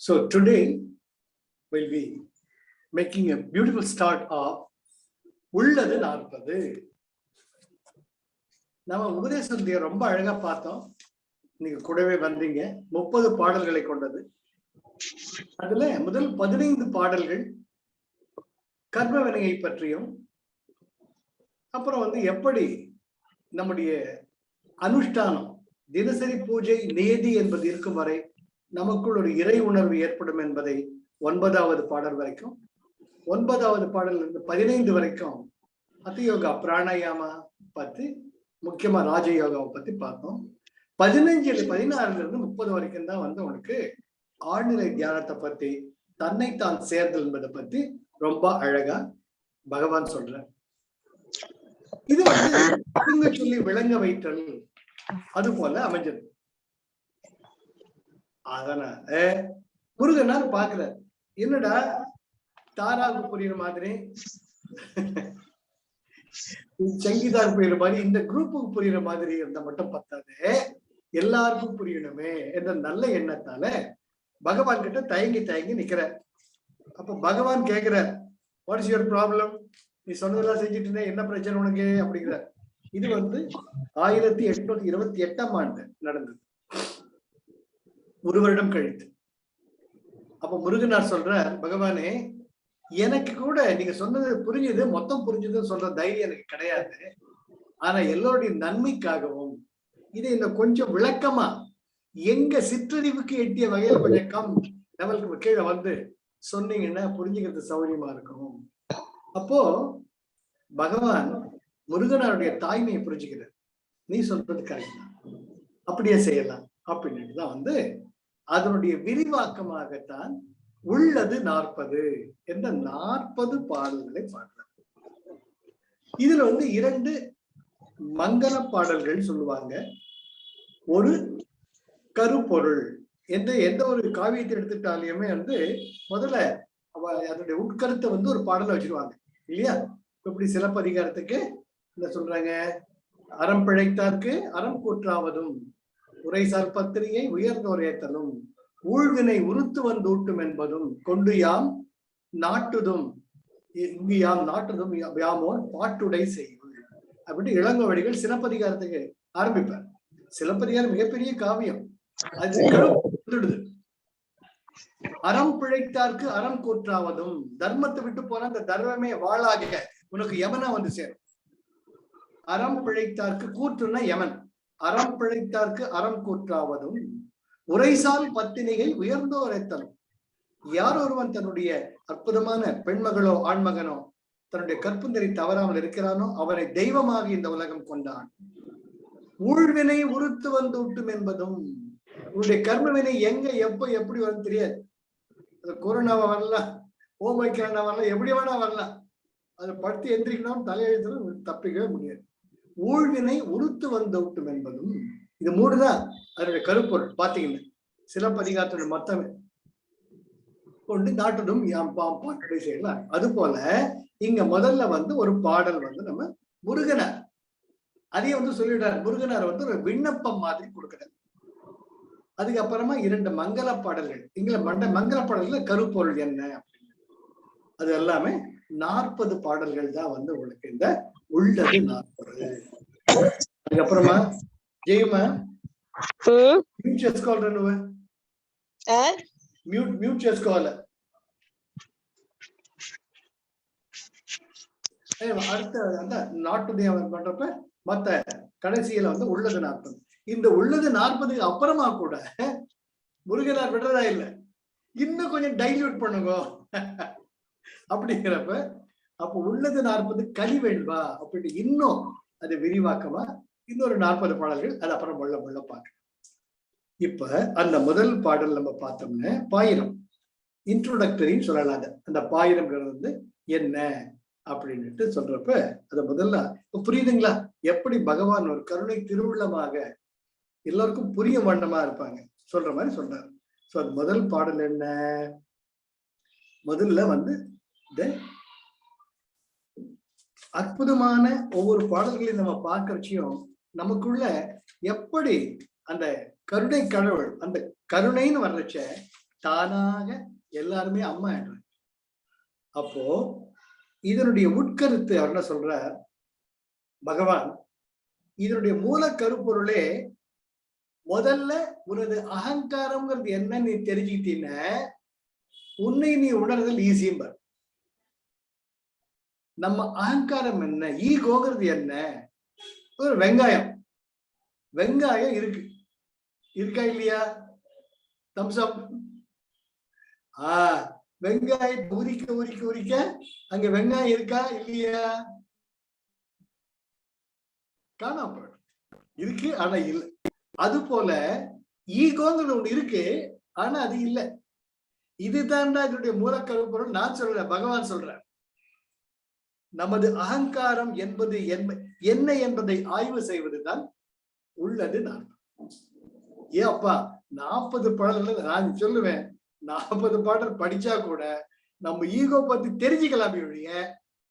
So today we'll be making a beautiful start of உள்ளது 40. நம்ம உபதேசத்தை ரொம்ப அழகா பார்த்தோம். நீங்க கூடவே வந்தீங்க. 30 பாடல்களை கொண்டது. அதுல முதல் 15 பாடல்கள் கர்ம வினையை பற்றியும், அப்புறம் எப்படி நம்முடைய அனுஷ்டானம் தினசரி பூஜை நியதி என்பது இருக்கும் வரை நமக்குள் ஒரு இறை உணர்வு ஏற்படும் என்பதை 9வது பாடல் வரைக்கும், 9வது பாடல் இருந்து 15 வரைக்கும் அத்தியோகா பிராணாயாமா பத்தி, முக்கியமா ராஜயோகாவை பத்தி பார்த்தோம். 16ல இருந்து 30 வரைக்கும் தான் உனக்கு ஆழ்நிலை தியானத்தை பத்தி, தன்னைத்தான் சேர்தல் என்பதை பத்தி ரொம்ப அழகா பகவான் சொல்ற. இது சொல்லி விளங்க வைத்தல் அது போல அமைஞ்சது. அதனால முருகனார் பாக்குற, என்னடா தாராவுக்கு புரியுற மாதிரி, சங்கீதாவுக்கு புரியுற மாதிரி, இந்த குரூப்புக்கு புரியுற மாதிரி இருந்தா மட்டும் பத்தாது, எல்லாருக்கும் புரியணுமே என்ற நல்ல எண்ணத்தால பகவான் கிட்ட தயங்கி நிக்கிற. அப்ப பகவான் கேக்குற, வாட் இஸ் யுவர் ப்ராப்ளம்? நீ சொன்னதெல்லாம் செஞ்சுட்டு இருந்த, என்ன பிரச்சனை உனக்கு அப்படிங்கிற. இது 1828ஆம் ஆண்டு நடந்தது, ஒரு வருடம் கழித்து. அப்ப முருகனார் சொல்ற, பகவானே எனக்கு கூட நீங்க சொன்னது புரிஞ்சது, மொத்தம் புரிஞ்சதுன்னு சொல்ற தைரியம் எனக்கு கிடையாது. ஆனா எல்லோருடைய நன்மைக்காகவும் இதை இன்னும் கொஞ்சம் விளக்கமா எங்க சிற்றறிவுக்கு எட்டிய வகையில கொஞ்சம் கம் லெவலுக்கு கீழே சொன்னீங்கன்னா புரிஞ்சுக்கிறது சௌகரியமா இருக்கும். அப்போ பகவான் முருகனாருடைய தாய்மையை புரிஞ்சுக்கிறார். நீ சொல்றது கரெக்ட் தான், அப்படியே செய்யலாம் அப்படின்னு தான் அதனுடைய விரிவாக்கமாகத்தான் உள்ளது 40 என்ற 40 பாடல்களை பாடுறார். இதுல 2 மங்கள பாடல்கள் சொல்லுவாங்க, ஒரு கருப்பொருள். எந்த ஒரு காவியத்தை எடுத்துட்டாலுமே முதல்ல அதனுடைய உட்கருத்தை ஒரு பாடலை வச்சிருவாங்க இல்லையா? இப்படி சிலப்பதிகாரத்துக்கு என்ன சொல்றாங்க, அறம் பிழைத்தார்க்கு அறம் கூற்றாவதும், உரைசால் பத்திரிகை உயர்ந்தோர் ஏத்தலும், ஊழ்வினை உறுத்து ஊட்டும் என்பதும், கொண்டு யாம் நாட்டுதும் இங்கு யாம் நாட்டுதும் யாமோர் பாட்டுடை செய்வது அப்படி இளங்கோவடிகள் சிலப்பதிகாரத்துக்கு ஆரம்பிப்பார். சிலப்பதிகாரம் மிகப்பெரிய காவியம். அது அறம் பிழைத்தார்க்கு அறம் கூற்றாவதும், தர்மத்தை விட்டு போன அந்த தர்மமே வாழாக உனக்கு யமனா சேரும். அறம் பிழைத்தார்க்கு, கூற்றுன்னா யமன், அறம் பிழைத்தார்க்கு அறம் கூற்றாவதும், உரைசால் பத்தினிகை உயர்ந்தோர் ஏத்தலும். யார் ஒருவன் தன்னுடைய அற்புதமான பெண்மகளோ ஆண்மகனோ தன்னுடைய கற்புந்தரை தவறாமல் இருக்கிறானோ அவனை தெய்வமாக இந்த உலகம் கொண்டான். ஊழ்வினை உறுத்து ஊட்டும் என்பதும், உன்னுடைய கர்மவினை எங்க எப்ப எப்படி வரும் தெரியாது. கொரோனாவா வரலாம், ஓமைக்கான வரலாம், எப்படி வேணா வரலாம். அதை படுத்து எந்திரிக்கணும், தலையெழுத்துல தப்பிக்கவே முடியாது. ஊழ்வினை உறுத்து ஊட்டும் என்பதும், இது 3 தான் அதனுடைய கருப்பொருள். பாத்தீங்கன்னா சிலப்பதிகாரத்துடைய மொத்தமே கொண்டு நாட்டதும் பாட்டுடை செய்யலாம். அது போல இங்க முதல்ல ஒரு பாடல் நம்ம முருகனார் அதையே சொல்லிடுறார். முருகனார் ஒரு விண்ணப்பம் மாதிரி கொடுக்கிறார். அதுக்கப்புறமா 2 மங்கள பாடல்கள். இங்க மங்கள பாடல்கள் கருப்பொருள் என்ன அப்படின்னு, அது எல்லாமே 40 பாடல்கள் தான் உங்களுக்கு இந்த உள்ளது 40. அதுக்கப்புறமா ஜெயமா மியூட் చేసుకోవాలి, నువ్వు மியூட் చేసుకోవాలి. அடுத்த அந்த நாட்டுடைய பண்றப்ப மத்த கடைசியில உள்ளது 40. இந்த உள்ளது 40க்கு அப்புறமா கூட முருகனார் விடுறதா இல்லை, இன்னும் கொஞ்சம் டைல்யூட் பண்ணுங்க அப்படிங்கிறப்ப அப்ப உள்ளது 40 கலி வேண்பா அப்படி இன்னும் அது விரிவாக்கமா இன்னொரு 40 பாடல்கள். அது அப்புறம் முள்ள பார்க்க. இப்ப அந்த முதல் பாடல் நம்ம பார்த்தோம்னா பாயிரம், இன்ட்ரோடக்டரின்னு சொல்லலாம். அந்த பாயிரம்ங்கிறது என்ன அப்படின்னுட்டு சொல்றப்ப அத முதல்ல புரியுதுங்களா? எப்படி பகவான் ஒரு கருணை திருவுள்ளமாக எல்லாருக்கும் புரிய வண்ணமா இருப்பாங்க சொல்ற மாதிரி சொல்றாரு. சோ அது முதல் பாடல் என்ன? முதல்ல அற்புதமான ஒவ்வொரு பாடல்களையும் நம்ம பார்க்கறச்சியும் நமக்குள்ள எப்படி அந்த கருணை கடவுள், அந்த கருணைன்னு வர்றச்ச தானாக எல்லாருமே அம்மா ஆயிடுறாங்க. அப்போ இதனுடைய உட்கருத்து அவர் என்ன சொல்ற பகவான், இதனுடைய மூல கருப்பொருளே முதல்ல உனது அகங்காரம்ங்கிறது என்ன நீ தெரிஞ்சுக்கிட்டீங்க, உன்னை நீ உணர்தல் ஈஸியும். நம்ம அகங்காரம் என்ன, ஈகோங்கிறது என்ன? ஒரு வெங்காயம் இருக்கு, இருக்கா இல்லையா? தம்சப் வெங்காயம் உரிக்க உரிக்க உரிக்க அங்க வெங்காயம் இருக்கா இல்லையா? காணாம இருக்கு, ஆனா இல்ல. அது போல ஈகோங்கிறது ஒண்ணு இருக்கு, ஆனா அது இல்லை. இதுதான் இதனுடைய மூலக்கருப்பொருள். நான் சொல்றேன், பகவான் சொல்றேன். நமது அகங்காரம் என்பது என்ன என்பதை ஆய்வு செய்வதுதான் உள்ளது. நான் ஏன் அப்பா 40 பாடல்கள் நான் சொல்லுவேன், 40 பாடல் படிச்சா கூட நம்ம ஈகோ பத்தி தெரிஞ்சுக்கலாமே ஒழிய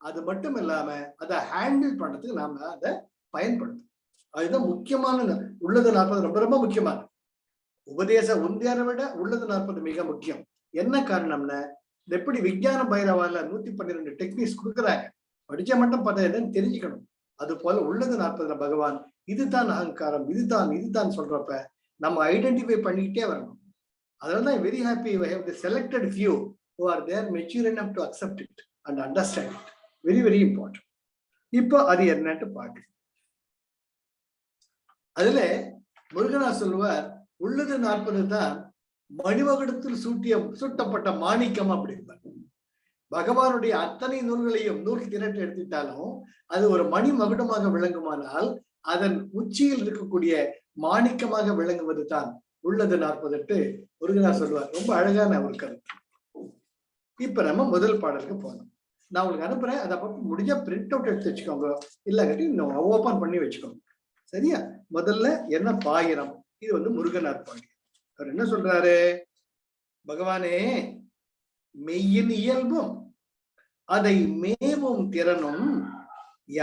அது மட்டும் இல்லாம அதை ஹேண்டில் பண்றதுக்கு நாம அதை பயன்படுத்தும். அதுதான் முக்கியமான. உள்ளது 40 ரொம்ப ரொம்ப முக்கியமான உபதேச உந்தியாரை விட உள்ளது 40 மிக முக்கியம். என்ன காரணம்னா, எப்படி விஞ்ஞான பைரவால 112 டெக்னிக்ஸ் கொடுக்குறாங்க, படிச்ச மட்டும் பார்த்தா என்னன்னு தெரிஞ்சுக்கணும். அது போல உள்ளது 40 பகவான் இதுதான் அகங்காரம், இதுதான் சொல்றப்ப நம்ம ஐடென்டிஃபை பண்ணிக்கிட்டே வரணும். அதனால very happy I have the selected few who are there mature enough to accept it and understand it. Very very important. இப்போ அது என்னன்னு பாக்கு. அதுல முருகனார் சொல்லுவார், உள்ளது 40 தான் மணிமகுடத்தில் சூட்டப்பட்ட மாணிக்கம் அப்படின்பார். பகவானுடைய அத்தனை நூல்களையும் நூல் திரட்டு எடுத்துட்டாலும் அது ஒரு மணி மகுடமாக விளங்குமானால் அதன் உச்சியில் இருக்கக்கூடிய மாணிக்கமாக விளங்குவது தான் உள்ளது 40 முருகனார் சொல்லுவார். ரொம்ப அழகான ஒரு கருத்து. இப்ப நம்ம முதல் பாடலுக்கு போனோம். நான் உங்களுக்கு அனுப்புறேன், அதை அப்ப முடிஞ்ச பிரிண்ட் அவுட் எடுத்து வச்சுக்கோங்க, இல்லாட்டி ஓபன் பண்ணி வச்சுக்கோங்க. சரியா? முதல்ல என்ன பாயிரம், இது முருகனார் பாடி. அவர் என்ன சொல்றாரு, பகவானே மெய்யின் இயல்பும் அதை மேவும் திறனும்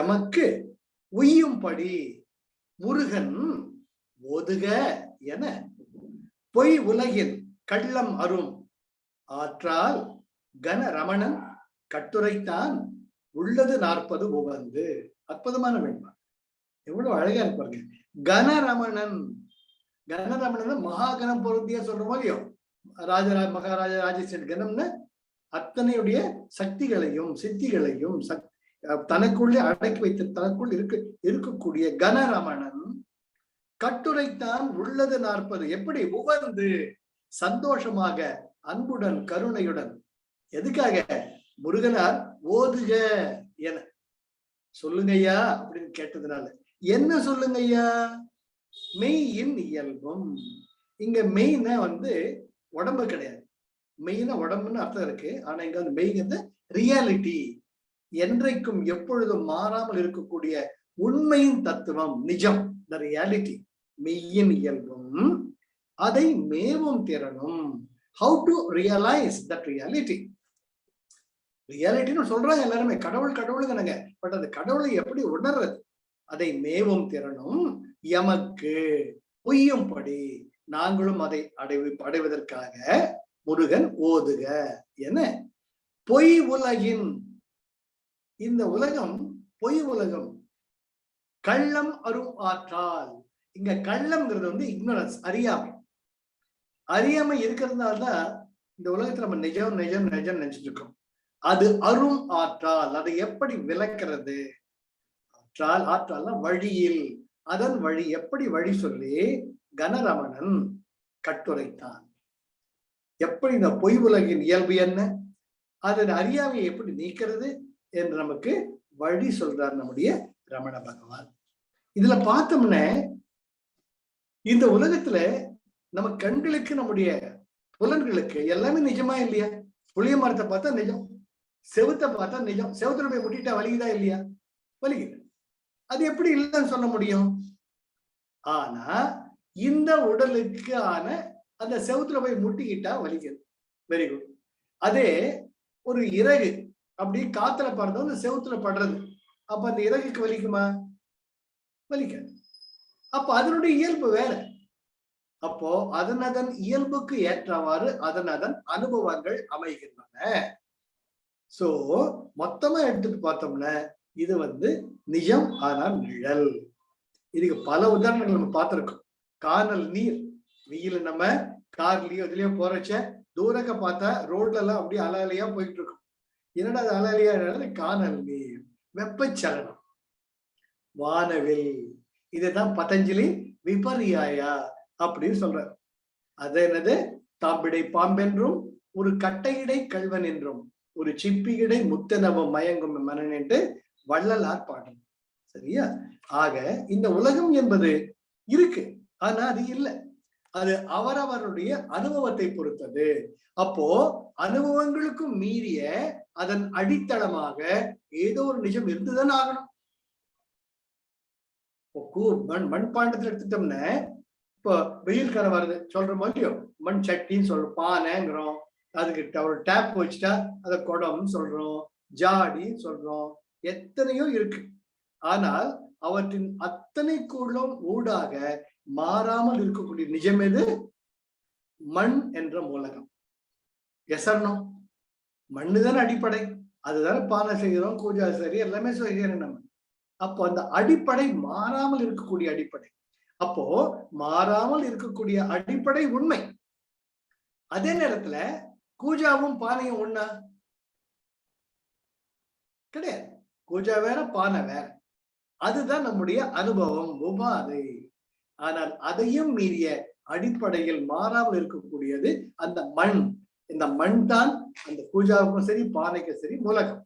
எமக்கு உய்யும்படி முருகன் ஒதுக என பொய் உலகின் கள்ளம் அரும் ஆற்றால் கன ரமணன் கட்டுரைத்தான் உள்ளது 40 உவந்து. அற்புதமான வேண்பா, எவ்வளவு அழகா இருப்பாங்க. கனரமணன் மகாகணம் பொருத்திய சொல்றோமோ இல்லையோ, மகாராஜா ராஜேஸ்வரன் கணம்னு அத்தனையுடைய சக்திகளையும் சித்திகளையும் தனக்குள்ளே அடக்கி வைத்து தனக்குள் இருக்கக்கூடிய கனரமணன் கட்டுரைத்தான் உள்ளது 40. எப்படி உவந்து சந்தோஷமாக அன்புடன் கருணையுடன். எதுக்காக? முருகனார் ஓதுக என சொல்லுங்கய்யா அப்படின்னு கேட்டதுனால. என்ன சொல்லுங்கய்யா? மெய்யின் இயல்பும். இங்க மெய்னா உடம்பு கிடையாது. மெய்னா உடம்புன்னு அர்த்தம் இருக்கு, ஆனா இங்க மெய்ங்கிறது ரியாலிட்டி, என்றைக்கும் எப்பொழுதும் மாறாமல் இருக்கக்கூடிய உண்மையின் தத்துவம், நிஜம், த ரியாலிட்டி. மெய்யின் இயல்பும் அதை மேவும் திறனும். How to realize that reality? ரியாலிட்டின்னு சொல்றாங்க எல்லாருமே, கடவுளுங்க. பட் அது கடவுளை எப்படி உணர்றது? அதை மேவும் திறனும் எமக்கு உய்யும்படி நாங்களும் அதை அடைவதற்காக முருகன் ஓதுக என பொய் உலகின், இந்த உலகம் பொய் உலகம், கள்ளம் அரும் ஆற்றால். இங்க கள்ளம்ங்கிறது இக்னோரன்ஸ், அறியாமை இருக்கிறதுனால தான் இந்த உலகத்துல நம்ம நிஜம் நினைச்சிட்டு இருக்கோம். அது அரும் ஆற்றால், அதை எப்படி விளக்கிறது? ஆற்றால் வழியில், அதன் வழி, எப்படி வழி சொல்லி கனரமணன் கட்டுரைத்தான். எப்படி இந்த பொய் உலகின் இயல்பு என்ன, அதன் அறியாமையை எப்படி நீக்கிறது என்று நமக்கு வழி சொல்றார் நம்முடைய ரமண பகவான். இதுல பார்த்தோம்னா இந்த உலகத்துல நம்ம கண்களுக்கு நம்முடைய புலன்களுக்கு எல்லாமே நிஜமா இல்லையா? புளிய மரத்தை பார்த்தா நிஜம், செவுத்தை பார்த்தா நிஜம். செவுத்துல போய் முட்டிட்டா வலிக்குதா இல்லையா? வலிக்குது. அது எப்படி இல்லைன்னு சொல்ல முடியும்? ஆனா இந்த உடலுக்கு ஆன அந்த செவுத்துல போய் முட்டிக்கிட்டா வலிக்குது. Very good. அதே ஒரு இறகு அப்படி காத்துல படுறது அந்த செவுத்துல படுறது, அப்ப அந்த இறகுக்கு வலிக்குமா? வலிக்காது. அப்ப அதனுடைய இயல்பு வேற. அப்போ அதன் இயல்புக்கு ஏற்றவாறு அதன் அனுபவங்கள் அமைகின்றன. சோ மொத்தமா எடுத்துட்டு பார்த்தோம்னா இது நிஜம் ஆனால் நிழல். இதுக்கு பல உதாரணங்கள் நம்ம பார்த்திருக்கோம். காணல் நீர், வெயில நம்ம கார்லயோ இதுலயோ போறச்ச தூரக்க பார்த்தா ரோட்ல எல்லாம் அப்படியே அலையா போயிட்டு இருக்கும். என்னடா அது அலையா? காணல் நீர். வெப்பச்சலனம், வானவில், இதுதான் பதஞ்சலி விபர்யாயா அப்படின்னு சொல்ற. அது என்னது? தாம்பிடை பாம்பென்றும் ஒரு கட்டையிடை கல்வன் என்றும் ஒரு சிப்பியிடை முத்தனவம் மயங்கும் மனன் என்று வள்ளலார் பாடல். சரியா? ஆக இந்த உலகம் என்பது இருக்கு, ஆனா அது இல்லை. அது அவரவருடைய அனுபவத்தை பொறுத்தது. அப்போ அனுபவங்களுக்கும் மீறிய அதன் அடித்தளமாக ஏதோ ஒரு நிஜம் இருந்துதான் ஆகணும். மண்பாண்டத்துல எடுத்துட்டோம்னா இப்போ வெயில் காலம் வருது சொல்றோம் இல்லையோ, மண் சட்டின்னு சொல்றோம், பானைங்கிறோம், அதுக்கிட்ட ஒரு டேப் வச்சுட்டா அதை குடம்னு சொல்றோம், ஜாடின்னு சொல்றோம், எத்தனையோ இருக்கு. ஆனால் அவற்றின் அத்தனைக்குள்ளும் ஊடாக மாறாமல் இருக்கக்கூடிய நிஜம் எது? மண் என்ற மூலகம். எசர்ணம் மண்ணுதானே அடிப்படை. அதுதானே பானை செய்கிறோம், பூஜா சரி எல்லாமே செய்கிறோம் நம்ம. அப்போ அந்த அடிப்படை மாறாமல் இருக்கக்கூடிய அடிப்படை. அப்போ மாறாமல் இருக்கக்கூடிய அடிப்படை உண்மை. அதே நேரத்துல கூஜாவும் பானையும் ஒண்ணா? கிடையாது. கூஜா வேற, பானை வேற. அதுதான் நம்முடைய அனுபவம், உபாதை. ஆனால் அதையும் மீறிய அடிப்படையில் மாறாமல் இருக்கக்கூடியது அந்த மண். இந்த மண் தான் அந்த பூஜாவுக்கும் சரி பானைக்கும் சரி மூலகம்.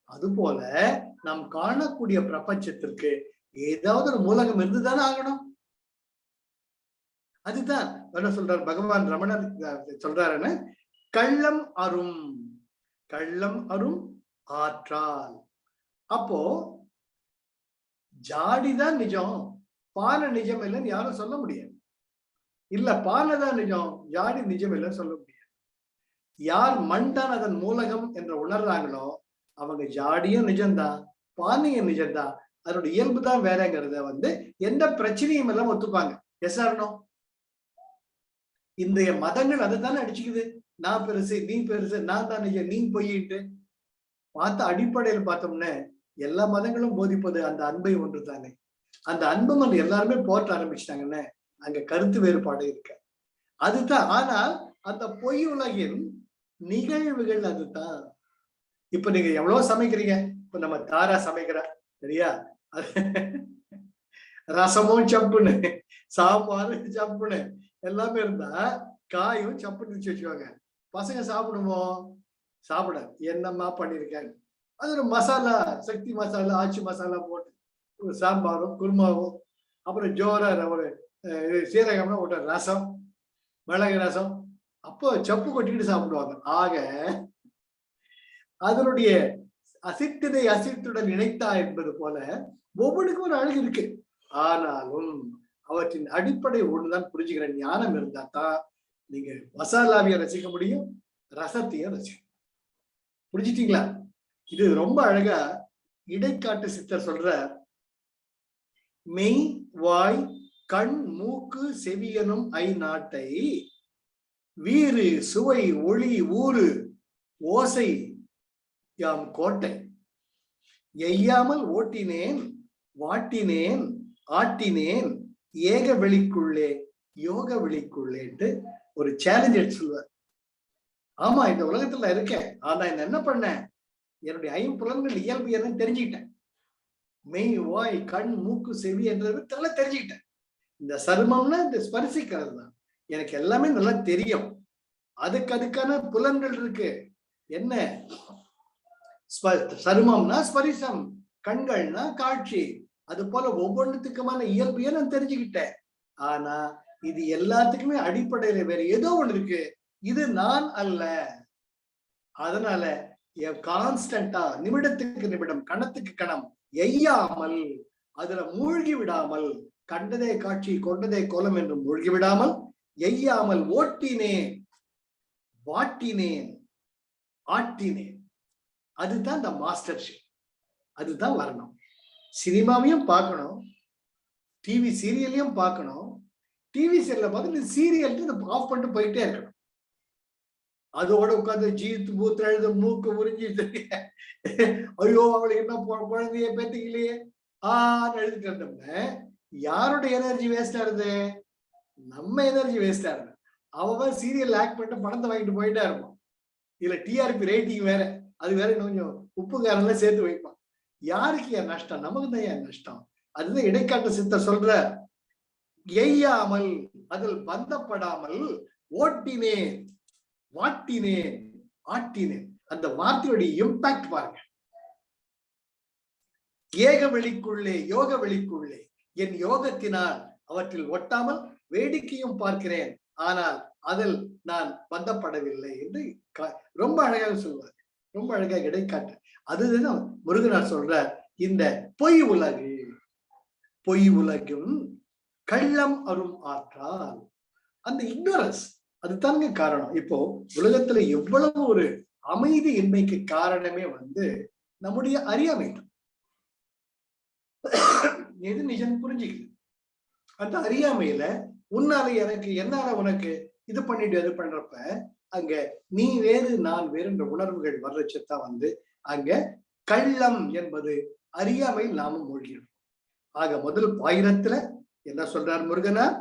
அதுபோல நாம் காணக்கூடிய பிரபஞ்சத்திற்கு ஏதாவது ஒரு மூலகம் இருந்துதானே ஆகணும். அதுதான் என்ன சொல்றார் பகவான் ரமணர் சொல்றாருன்னு, கள்ளம் அரும், கள்ளம் அரும் ஆற்றால். அப்போ ஜாடிதான் நிஜம், பானை நிஜம் இல்லைன்னு யாரும் சொல்ல முடியாது. இல்ல பானை தான் நிஜம், ஜாடி நிஜம் இல்லைன்னு சொல்ல முடியாது. யார் மண் தான் அதன் மூலகம் என்று உணர்றாங்களோ அவங்க ஜாடியும் நிஜம்தான், பானையும் நிஜம்தான், அதோட இயல்பு தான் வேறங்கிறத எந்த பிரச்சனையும் எல்லாம் ஒத்துப்பாங்க. S or no? இன்றைய மதங்கள் அதுதானே அடிச்சுக்குது. நான் பெருசு, நீ பெருசு, நான் தான் நிஜம், நீ பொய்யிட்டு. பார்த்த அடிப்படையில் பார்த்தோம்னா எல்லா மதங்களும் போதிப்பது அந்த அன்பை ஒன்று தானே. அந்த அன்பு எல்லாருமே போற்ற ஆரம்பிச்சிட்டாங்கன்னு அங்க கருத்து வேறுபாடு இருக்க. அதுதான். ஆனால் அந்த பொய் உலகின் நிகழ்வுகள் அதுதான். இப்ப நீங்க எவ்வளவு சமைக்கிறீங்க. இப்ப நம்ம தாரா சமைக்கிற சரியா, ரசமும் சப்புன்னு, சாம்பாரும் சப்புன்னு எல்லாமே இருந்தா காயும் சப்புன்னு வச்சுக்கோங்க. பசங்க சாப்பிடுமோ? சாப்பிட. என்னம்மா பண்ணிருக்காங்க. அது ஒரு மசாலா, சக்தி மசாலா, ஆச்சி மசாலா போட்டு ஒரு சாம்பாரும் குருமாவும், அப்புறம் ஜோரா ஒரு சீரகம்னா ஒரு ரசம், மிளகு ரசம், அப்போ சப்பு கொட்டிட்டு சாப்பிடுவாங்க. ஆக அதனுடைய அசித்ததை அசித்துடன் இணைத்தா என்பது போல ஒவ்வொன்றுக்கும் ஒரு அழகு இருக்கு. ஆனாலும் அவற்றின் அடிப்படை ஒண்ணுதான் புரிஞ்சுக்கிற ஞானம் இருந்தா தான் நீங்க மசாலாவையும் ரசிக்க முடியும், ரசத்தையும் ரசிக்க. புரிஞ்சுட்டீங்களா? இது ரொம்ப அழகா இடைக்காட்டு சித்தர் சொல்ற, மெய் வாய் கண் மூக்கு செவியனும் ஐநாட்டை வீறு சுவை ஒளி ஊறு ஓசை யாம் கோட்டை எய்யாமல் ஓட்டினேன் வாட்டினேன் ஆட்டினேன் ஏக வெளிக்குள்ளே யோக வெளிக்குள்ளேட்டு ஒரு சேலஞ்ச் எடுத்து சொல்லுவார். ஆமா, இந்த உலகத்துல இருக்கேன், ஆனா என்ன பண்ணேன், என்னுடைய ஐம்புலன்கள் இயல்பு என்னன்னு தெரிஞ்சுக்கிட்டேன். மெய் வாய் கண் மூக்கு செவி என்றது நல்லா தெரிஞ்சுக்கிட்டேன். இந்த சருமம்னா இந்த ஸ்பரிசிக்கிறது தான், எனக்கு எல்லாமே நல்லா தெரியும். அதுக்கான புலன்கள் இருக்கு. என்ன சருமம்னா ஸ்பரிசம், கண்கள்னா காட்சி, அது போல ஒவ்வொன்றுத்துக்குமான இயல்பையே நான் தெரிஞ்சுக்கிட்டேன். ஆனா இது எல்லாத்துக்குமே அடிப்படையில வேற ஏதோ ஒண்ணு இருக்கு, இது நான் அல்ல. அதனால கான்ஸ்டன்டா நிமிடத்துக்கு நிமிடம் கணத்துக்கு கணம் எய்யாமல் அதுல மூழ்கி விடாமல், கண்டதே காட்சி கொண்டதே கோலம் என்று மூழ்கி விடாமல் எய்யாமல் ஓட்டினேன் வாட்டினேன் ஆட்டினேன். அதுதான் இந்த மாஸ்டர்ஷிப். அதுதான் வரணும். சினிமாவையும் பார்க்கணும், டிவி சீரியலையும் பார்க்கணும், டிவி சீரியலை பார்த்து சீரியல் ஆஃப் பண்ணிட்டு போயிட்டே இருக்கணும். அதோட உட்காந்து ஜீத்து பூத்து எழுத மூக்கு உறிஞ்சி ஐயோ அவளுக்கு என்ன குழந்தைய பேத்திக்கலையே எழுதிட்டு இருந்தோம்னா யாரோட எனர்ஜி வேஸ்ட் ஆகுது? நம்ம எனர்ஜி வேஸ்ட் ஆகுது. அவன் சீரியல் ஆக்ட் பண்ணிட்டு பணத்தை வாங்கிட்டு போயிட்டே இருப்பான். இதுல டிஆர்பி ரேட்டிங் வேற, அது வேற கொஞ்சம் உப்பு காரெல்லாம் சேர்த்து வைப்பான். யாருக்கு ஏன் நஷ்டம்? நமக்கு தான் ஏன் நஷ்டம்? அதுதான் இடைக்காட்டு சித்தர் சொல்ற, எய்யாமல் அதில் பந்தப்படாமல் ஓட்டினேன் வாட்டினேன் ஆட்டினேன். அந்த வார்த்தையுடைய இம்பாக்ட் பாருங்க. ஏக வெளிக்குள்ளே யோக வெளிக்குள்ளே என் யோகத்தினால் அவற்றில் ஒட்டாமல் வேடிக்கையும் பார்க்கிறேன், ஆனால் அதில் நான் பந்தப்படவில்லை என்று ரொம்ப அழகாக சொல்வார். ரொம்ப அழகாக இடைக்காட்டு. அதுதான் முருகனார் சொல்ற, இந்த பொய் உலகு பொய் உலகும் கள்ளம் அரும் ஆற்றால். அந்த இக்னோரன்ஸ் அதுதாங்க காரணம். இப்போ உலகத்துல எவ்வளவு ஒரு அமைதி இன்மைக்கு காரணமே நம்முடைய அறியாமை. எது நிஜம் புரிஞ்சுக்குது. அந்த அறியாமையில உன்னால எனக்கு என்னால உனக்கு இது பண்ணிட்டு அது பண்றப்ப அங்க நீ வேறு நான் வேறுன்ற உணர்வுகள் வர்றச்சத்தான் அங்க கள்ளம் என்பது அறியாமையில் நாமும் மூழ்கிறோம். ஆக முதல் பாயிரத்துல என்ன சொல்றார் முருகனார்?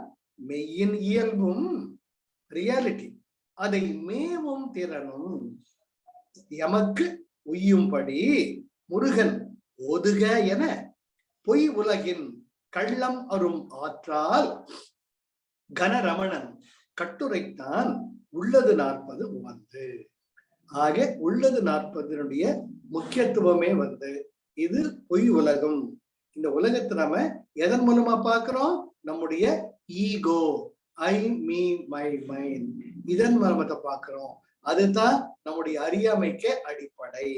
மெய்யின் இயல்பும் ரியாலிட்டி அதை மேவும் திறனும் எமக்கு உய்யும்படி முருகன் ஒதுக என பொய் உலகின் கள்ளம் அரும் ஆற்றால் கனரமணன் கட்டுரைத்தான் உள்ளது 40 உவந்து. ஆக உள்ளது 40 முக்கியத்துவமே இது பொய் உலகம். இந்த உலகத்தை நாம எதன் மூலமா பார்க்கிறோம்? நம்முடைய ego, I me my mind, இதன் மூலமத்தை பார்க்கிறோம். அதுதான் நம்முடைய அறியாமைக்கு அடிப்படை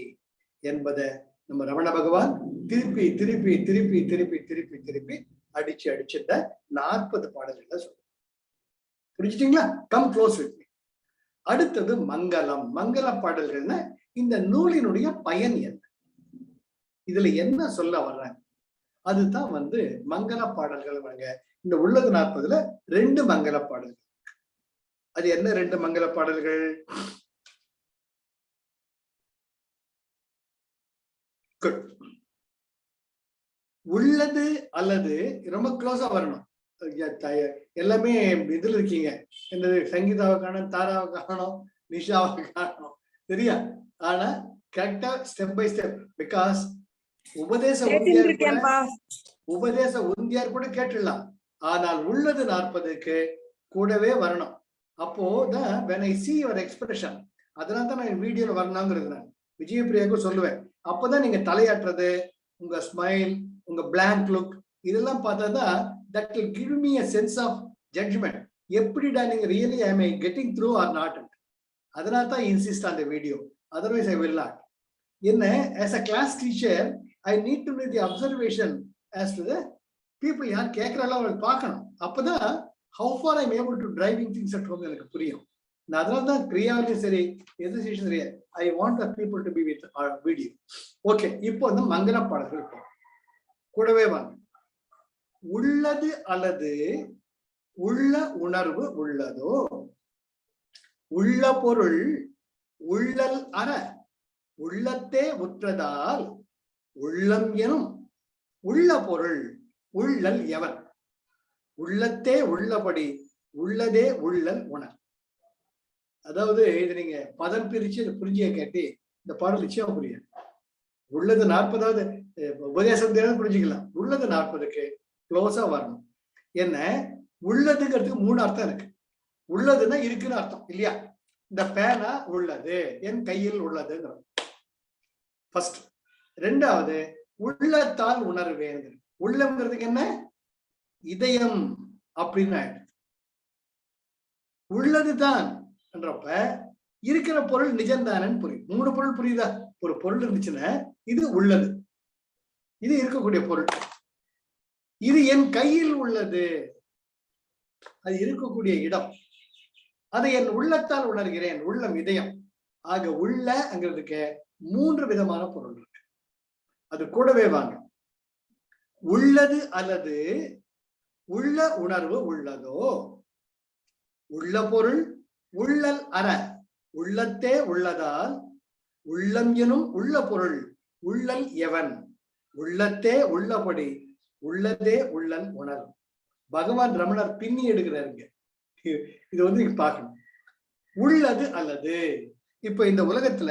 என்பதை நம்ம ரமண பகவான் திருப்பி திருப்பி திருப்பி திருப்பி திருப்பி திருப்பி அடிச்சு அடிச்சுட்ட 40 பாடல்கள் சொல்றோம். புரிஞ்சுட்டீங்களா? Come close with me. அடுத்தது மங்களம். மங்கள பாடல்கள்னா இந்த நூலினுடைய பயன் என்ன, இதுல என்ன சொல்ல வர்றாங்க, அதுதான் மங்கள பாடல்கள். இந்த உள்ளது 40ல 2 மங்கள பாடல்கள். அது என்ன 2 மங்கள பாடல்கள்? உள்ளது அல்லது ரொம்ப க்ளோஸா வரணும். எல்லாமே இதுல இருக்கீங்க. என்னது, சங்கீதாவை காணும், தாராவை காணும், நிஷாவை காணும், சரியா? ஆனா கரெக்டா ஸ்டெப் பை ஸ்டெப். பிகாஸ் உபதேச உந்தியார் கூட கேட்டுடலாம். ஆனால் உள்ளது 40க்கு கூடவே வரணும். அப்போதான் when I see your expression, அதனால தான் நான் வீடியோல வரணுங்கிறது நான் விஜயபிரியாவுக்கும் சொல்லுவேன். அப்பதான் நீங்க தலையாட்டுறது, உங்க ஸ்மைல், உங்க பிளாங்க் லுக், இதெல்லாம் பார்த்தாதான் that will give me a sense of judgment. எப்படிடா நீங்க really am I getting through or not? அதனால தான் insist on the video, otherwise I will not. என்ன, as a class teacher I need to make the observation as to the people. யார் கேட்கறாலும் அவங்களுக்கு பார்க்கணும். அப்பதான் how far I am able to driving things at home எனக்கு புரியும். நான் அதனால தான் கிரியாவிலையும் சரி எதுவும் சரி I want the people to be with our video. Okay, இப்போ மங்கள பாடல்கள் கூடவே வாங்க. உள்ளது அல்லது உள்ள உணர்வு உள்ளதோ, உள்ள பொருள் உள்ளல் அற உள்ளத்தே உற்றதால் உள்ளம் எனும் உள்ள பொருள் உள்ளல் எவன் உள்ளத்தே உள்ளபடி உள்ளதே உள்ளல் உணர். அதாவது இது நீங்க பதம் பிரிச்சு இதை புரிஞ்சிய கேட்டி இந்த பாடல் நிச்சயம் புரியும். உள்ளது 40வது உபதேசம் புரிஞ்சுக்கலாம். உள்ளது 40க்கு க்ளோஸா வரணும். என்ன, உள்ளதுங்கிறதுக்கு 3 அர்த்தம் இருக்கு. உள்ளதுன்னா இருக்குன்னு அர்த்தம் இல்லையா? இந்த பேனா உள்ளது, என் கையில் உள்ளதுங்கிறது ஃபர்ஸ்ட். 2வது உள்ளத்தால் உணர்வேன். உள்ளம்ங்கிறதுக்கு என்ன, இதயம் அப்படின்னு ஆயிடுது. உள்ளதுதான் என்றப்ப இருக்கிற பொருள் நிஜம்தானன்னு புரியும். 3 பொருள் புரியுதா? ஒரு பொருள் இருந்துச்சுன்னா இது உள்ளது, இது இருக்கக்கூடிய பொருள். இது என் கையில் உள்ளது, அது இருக்கக்கூடிய இடம், அதை என் உள்ளத்தால் உணர்கிறேன். உள்ளம் இதயம். ஆக உள்ள அங்கிறதுக்கு 3 விதமான பொருள் இருக்கு. அது கூடவே வாங்க. உள்ளது அல்லது உள்ள உணர்வு உள்ளதோ, உள்ள பொருள் உள்ளல் அற. உள்ளத்தே உள்ளதால் உள்ளம் எனும் உள்ள பொருள் உள்ளல் எவன். உள்ளத்தே உள்ளபடி உள்ளதே உள்ளல் உணர். பகவான் ரமணர் பின்னி எடுக்கிறாருங்க. இது நீங்க பார்க்கணும். உள்ளது அல்லது இப்ப இந்த உலகத்துல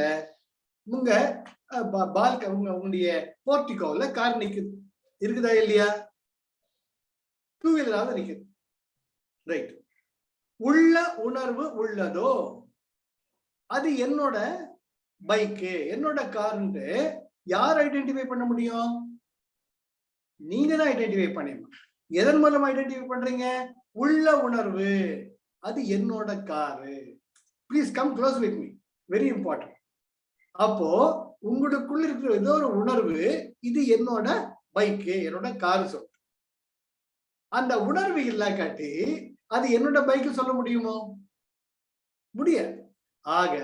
உங்க உங்களுடைய போர்டிகோல கார் நிக்குது, இருக்குதா இல்லையா? டூ வீலராக நிக்குது, ரைட். உள்ள உணர்வு உள்ளதோ, அது என்னோட பைக்கு என்னோட கார்ன்னு யார் ஐடென்டிஃபை பண்ண முடியும்? நீங்க தான் ஐடென்டிஃபை பண்ணணும். எதன் மூலம் ஐடென்டிஃபை பண்றீங்க? உள்ள உணர்வு, அது என்னோட car. Please come close with me, very important. அப்போ உங்களுக்குள்ள இருக்கிற ஏதோ ஒரு உணர்வு, இது என்னோட பைக்கு என்னோட காரு சொல். அந்த உணர்வு இல்லாக்காட்டி அது என்னோட பைக்கு சொல்ல முடியுமோ? முடியாது. ஆக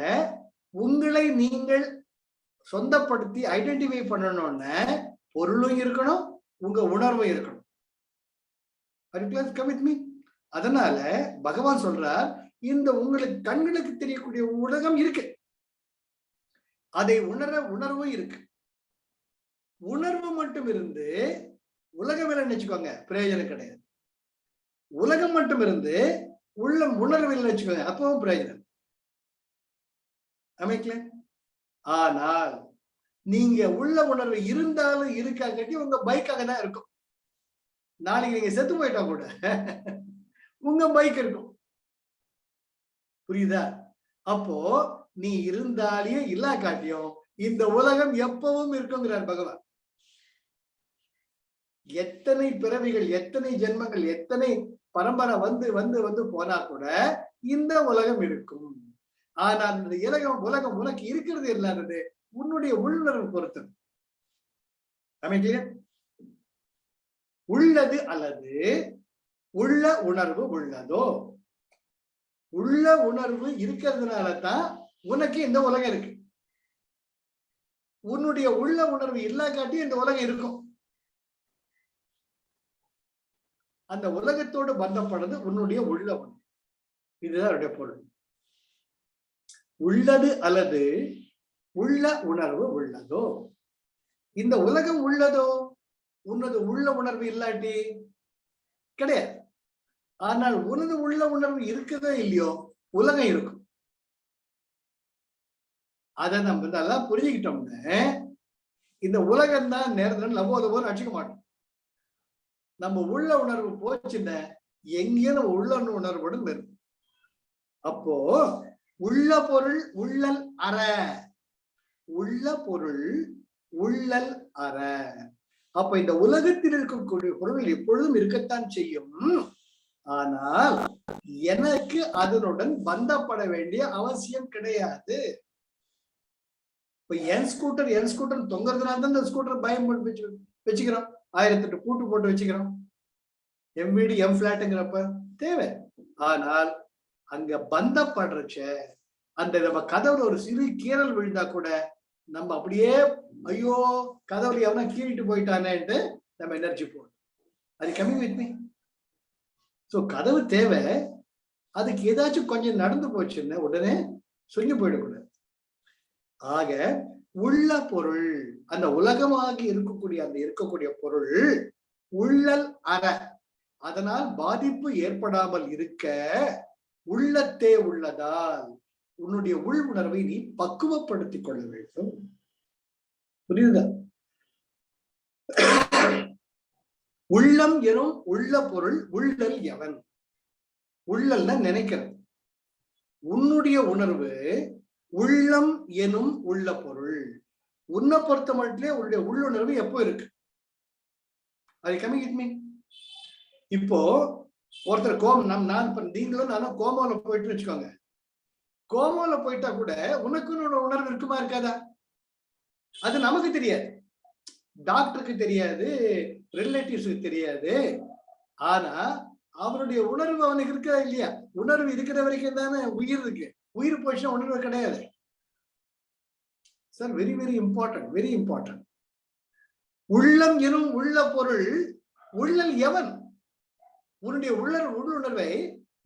உங்களை நீங்கள் சொந்தப்படுத்தி ஐடென்டிஃபை பண்ணணும்னு பொருளும் இருக்கணும், உங்க உணர்வும் இருக்கணும். அதனால பகவான் சொல்றார், இந்த உங்களுக்கு கண்களுக்கு தெரியக்கூடிய உலகம் இருக்கு, அதை உணர உணர்வும் இருக்கு. உணர்வு மட்டும் இருந்து உலகம் இல்லை நினைச்சுக்கோங்க, பிரயோஜனம் கிடையாது. உலகம் மட்டும் இருந்து உள்ளம் உணர்வு இல்லை வச்சுக்கோங்க, அப்பவும் பிரயோஜனம் அமைக்கல. ஆனால் நீங்க உள்ள உணர்வு இருந்தாலும் இருக்காட்டி உங்க பைக்காக தான் இருக்கும். நாளைக்கு நீங்க செத்து போயிட்டா கூட உங்க பைக் இருக்கும். புரியுதா? அப்போ நீ இருந்தாலே இல்லா காட்டியும் இந்த உலகம் எப்பவும் இருக்குங்கிறார் பகவான். எத்தனை பிறவிகள், எத்தனை ஜென்மங்கள், எத்தனை பரம்பரை வந்து வந்து வந்து போனா கூட இந்த உலகம் இருக்கும். ஆனால் இந்த உலகம் உனக்கு இருக்கிறது இல்லாதது உன்னுடைய உள்ளுணர்வு பொறுத்தது. உள்ளது அல்லது உள்ள உணர்வு உள்ளதோ, உள்ள உணர்வு இருக்கிறதுனால தான் உனக்கு இந்த உலகம் இருக்கு. உன்னுடைய உள்ள உணர்வு இல்லா காட்டி இந்த உலகம் இருக்கும். அந்த உலகத்தோடு பந்தப்படுறது உன்னுடைய உள்ள உணர்வு. இதுதான் அவருடைய பொருள். உள்ளது அல்லது உள்ள உணர்வு உள்ளதோ. இந்த உலகம் உள்ளதோ, உன்னது உள்ள உணர்வு இல்லாட்டி கிடையாது. ஆனால் உனது உள்ள உணர்வு இருக்குதோ இல்லையோ, உலகம் இருக்கும். அதை நம்ம நல்லா புரிஞ்சுக்கிட்டோம்னு இந்த உலகம் தான் நேரத்தில் லவோதவோன்னு அடிச்சுக்க மாட்டோம். நம்ம உள்ள உணர்வு போச்சுன்னா எங்கேயும் நம்ம உள்ள உணர்வுடன் வரும். அப்போ உள்ள பொருள் உள்ளல் அற, உள்ள பொருள் உள்ளல் அற. அப்ப இந்த உலகத்தில் இருக்கக்கூடிய பொருள் எப்பொழுதும் இருக்கத்தான் செய்யும். ஆனால் எனக்கு அதனுடன் பந்தப்பட வேண்டிய அவசியம் கிடையாது. இப்ப என் ஸ்கூட்டர் தொங்குறதுனால தான் இந்த ஸ்கூட்டர் பயம் வச்சுக்கிறோம், 1008 பூட்டு போட்டு வச்சுக்கிறோம். எம் வீடு எம் பிளாட்டுங்கிறப்ப தேவை. ஆனால் அங்க பந்தப்படுறச்ச அந்த நம்ம கதவுல ஒரு சிறு கீறல் விழுந்தா கூட நம்ம அப்படியே ஐயோ கதவுல எவனா கீழிட்டு போயிட்டானேன்ட்டு நம்ம எனர்ஜி போடும். அது கம்மி வித் மீ. ஸோ கதவு தேவை. அதுக்கு ஏதாச்சும் கொஞ்சம் நடந்து போச்சுன்னு உடனே சொல்லி போயிடக்கூடாது. ஆக உள்ள பொருள், அந்த உலகமாகி இருக்கக்கூடிய பொருள் உள்ளல் அற. அதனால் பாதிப்பு ஏற்படாமல் இருக்க உள்ளத்தே உள்ளதால் உன்னுடைய உள் உணர்வை நீ பக்குவப்படுத்திக் கொள்ள வேண்டும். புரியுதா? உள்ளம் எனும் உள்ள பொருள் உள்ளல் எவன். உள்ளல்னா நினைக்கிறது. உன்னுடைய உணர்வு உள்ளம் எனும் உள்ள பொருள். உன்னை பொறுத்த மட்டும் உன்னுடைய உள்ளுணர்வு எப்போ இருக்கு? அது கம்மி. இப்போ ஒருத்தர் நீங்களும் நானும் கோமால போயிட்டு வச்சுக்கோங்க. கோமால போயிட்டா கூட உனக்குன்னு உணர்வு இருக்குமா இருக்காதா? அது நமக்கு தெரியாது, டாக்டருக்கு தெரியாது, ரிலேட்டிவ்ஸுக்கு தெரியாது. ஆனா அவருடைய உணர்வு அவனுக்கு இருக்கா இல்லையா? உணர்வு இருக்கிற வரைக்கும் தானே உயிர் இருக்கு. உயிர் போச்சுன்னா உணர்வு கிடையாது. Sir very very important. உள்ளம் எனும் உள்ள பொருள் உள்ளல் எவன். உன்னுடைய உள்ளுணர்வை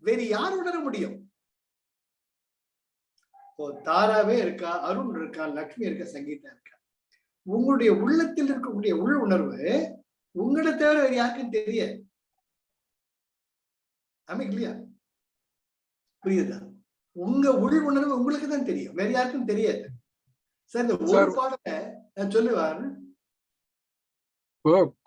வேறு யார் உணர முடியும்? தாராவே இருக்கா, அருண் இருக்கா, லக்ஷ்மி இருக்கா, சங்கீதா இருக்கா. உங்களுடைய உள்ளத்தில் இருக்கக்கூடிய உள் உணர்வு உங்களை தவிர வேறு யாருக்கும் தெரியாது. இல்லையா? புரியுதா? உங்க உள் உணர்வு உங்களுக்கு தான் தெரியும், வேற யாருக்கும் தெரியாது. சார் இந்த ஒரு பாடத்தை நான் சொல்லுவார்.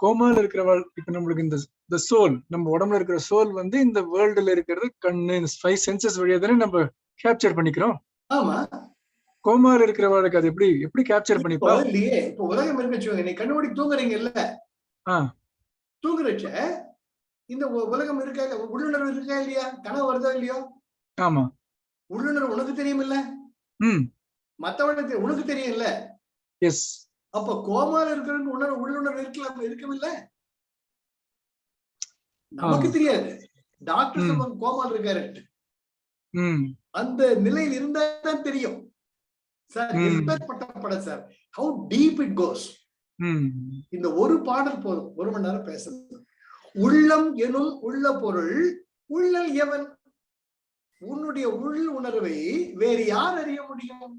கோமால இருக்கிறவள் இப்ப நம்மளுக்கு இந்த சோல், நம்ம உடம்புல இருக்கிற சோல் வந்து இந்த வேர்ல்டுல இருக்கிறது கண்ணு, 5 சென்சஸ் வழியா தானே நம்ம கேப்சர் பண்ணிக்கிறோம். ஆமா, கோமால இருக்கிறவளுக்கு அது எப்படி கேப்சர் பண்ணிப்பா? இல்லையே. இப்ப உலகம் இருக்கு, நீ கண்டுபிடி தூங்குறீங்கல்ல, தூங்குறச்ச இந்த உலகம் இருக்கா, உள்ளுணர்வு இருக்கா இல்லையா? கனவு வருதா இல்லையோ? ஆமா. உள்ளுணர்வு உனக்கு தெரியும் இல்ல, மத்தவனுக்கு உனக்கு தெரியும் இல்ல. எஸ். அப்ப கோமால இருக்கிறவங்க உணர்வு உள்ளுணர்வு இருக்கலாம், இருக்கவில்லை, நமக்கு தெரியாது. டாக்டர் சொல்லுவாங்க கோமால இருக்காரு, அந்த நிலையில் இருந்தா தான் தெரியும். சார் எப்பேற்பட்ட படம் sir, how deep it goes. இந்த ஒரு பாடல் போதும் 1 மணி நேரம் பேசுறது. உள்ளம் எனும் உள்ள பொருள் உள்ளல் எவன்? உன்னுடைய உள் உணர்வை வேறு யார் அறிய முடியும்?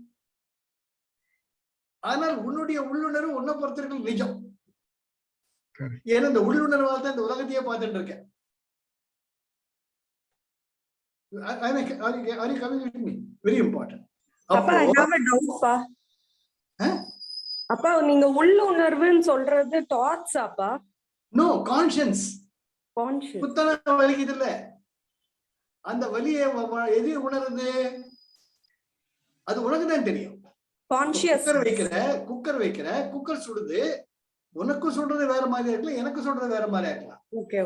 ஆனால் உன்னுடைய உள்ளுணர்வு உன்னை பொறுத்தவரைக்கும் நிஜம். ஏன்னா இந்த உள்ளுணர்வால் தான் இந்த உலகத்தையே பார்த்துட்டு இருக்கேன். Very important. அப்பா நீங்க உள்ளுணர்வுன்னு சொல்றது தாட்ஸ் அப்பா? No, conscience. புத்தன வலிக்குது இல்ல, அந்த வலியை எது உணருது? அது உனக்கு தான் தெரியும். குக்கர் வைக்கிற, குக்கர் சுடுது, உனக்கு சொல்றது வேற மாதிரி இருக்கலாம், எனக்கு சொல்றது வேற மாதிரி இருக்கலாம்,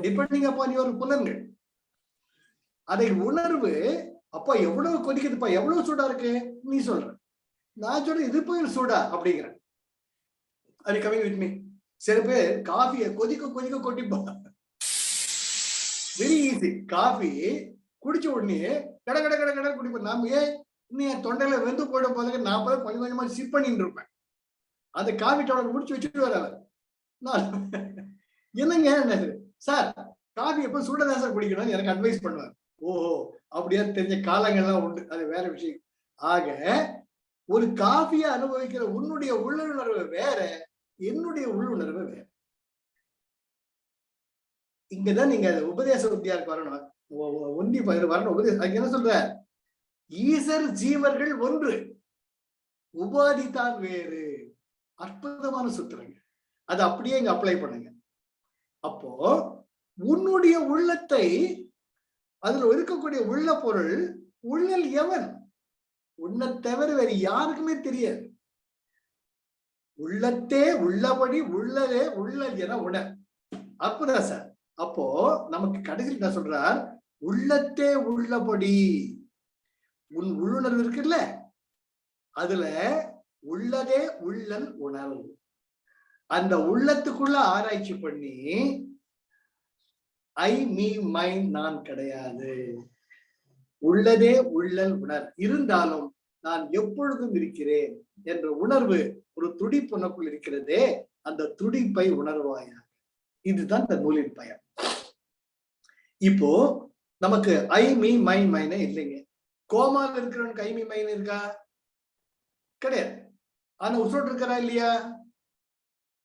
டிபெண்டிங் அப்பான் யுவர் புலன்கள். அதை உணர்வு அப்பா எவ்வளவு கொதிக்குதுப்பா, எவ்வளவு சூடா இருக்கு நீ சொல்ற, நான் சொல்றேன் இது போய் சூடா அப்படிங்கிறேன். அது கமிங் வித் மீ. சில பேர் காஃபியை கொதிக்க கொதிக்க கொட்டிப்பா, வெரி ஈஸி. காஃபி குடிச்ச உடனே கட கட கட கட குடிப்போம். நாம ஏன் இன்னும் தொண்டையில வெந்து போயிட போதுக்கு நான் கொஞ்சம் கொஞ்சமா சிப் பண்ணிட்டு இருப்பேன். அந்த காஃபி டவுன் முடிச்சு வச்சுட்டு வர என்னங்க சார், காஃபி எப்ப சூடதான் சார் குடிக்கணும்னு எனக்கு அட்வைஸ் பண்ணுவார். ஓஹோ, அப்படியா தெரிஞ்ச காலங்கள்லாம் உண்டு, அது வேற விஷயம். ஆக ஒரு காஃபியை அனுபவிக்கிற உன்னுடைய உள்ளுணர்வு வேற, என்னுடைய உள்ளுணர்வு வேற. இங்கதான் நீங்க உபதேச வித்தியாருக்கு வரணும், ஒண்டி வரணும். உபதேசம் என்ன சொல்ற? ஈசர் ஜீவர்கள் ஒன்று, உபாதி தான் வேறு. அற்புதமான சுத்திரங்க, அது அப்படியே இங்க அப்ளை பண்ணுங்க. அப்போ உன்னுடைய உள்ளத்தை, அதுல இருக்கக்கூடிய உள்ள பொருள் உள்ளல் எவன்? உன்னை தவிர வேறு யாருக்குமே தெரியாது. உள்ளத்தே உள்ளபடி உள்ளலே உள்ளல் என உணர். அற்புதம் சார். அப்போ நமக்கு கடைசியில் என்ன சொல்றார்? உள்ளத்தே உள்ளபடி. உன் உள்ளுணர்வு இருக்குல்ல, அதுல உள்ளதே உள்ளல் உணர்வு. அந்த உள்ளத்துக்குள்ள ஆராய்ச்சி பண்ணி ஐ மீ மைண்ட் நான் கிடையாது, உள்ளதே உள்ளல் உணர், இருந்தாலும் நான் எப்பொழுதும் இருக்கிறேன் என்ற உணர்வு ஒரு துடிப்பு உனக்குள் இருக்கிறதே, அந்த துடிப்பை உணர்வாயா. இதுதான் இந்த நூலின் பயன். இப்போ நமக்கு ஐ மீ மைண்ட் மைனே இல்லைங்க. கோமால இருக்கிறவனுக்கு ஐ மீ மைன் இருக்கா? கிடையாது. ஆனா உசோட் இருக்கிறா இல்லையா?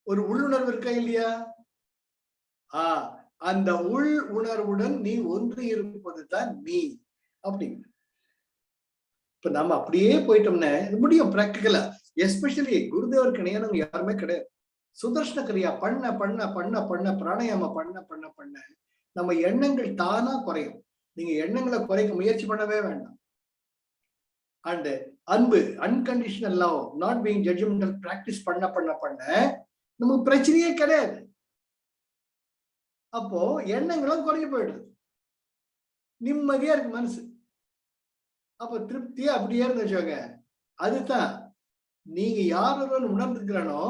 ஒரு உள்ளுணர்வு இருக்கா இல்லையா? அந்த உள் உணர்வுடன் நீ ஒன்று இருப்பது தான் நீ அப்படிங்கிற. இப்ப நம்ம அப்படியே போயிட்டோம்னா முடியும் பிராக்டிக்கலா. எஸ்பெஷலி குருதேவருக்கு இணையானவங்க யாருமே கிடையாது. சுதர்ஷன கிரியா பண்ண பண்ண பண்ண பண்ண பிராணாயாம பண்ண பண்ண பண்ண நம்ம எண்ணங்கள் தானா குறையும். நீங்க எண்ணங்களை குறைக்க முயற்சி பண்ணவே வேண்டாம். அண்ட் அன்பு, unconditional love, not being judgemental practice பண்ண பண்ண பண்ண நமக்கு பிரச்சனையே கிடையாது. அப்போ எண்ணங்களும் குறைஞ்சு போயிடுது, நிம்மதியா இருக்கு மனசு. அப்ப திருப்தியா அப்படியே இருந்துச்சுவாங்க. அதுதான் நீங்க யார் ஒருவன் உணர்ந்துக்கிறானோ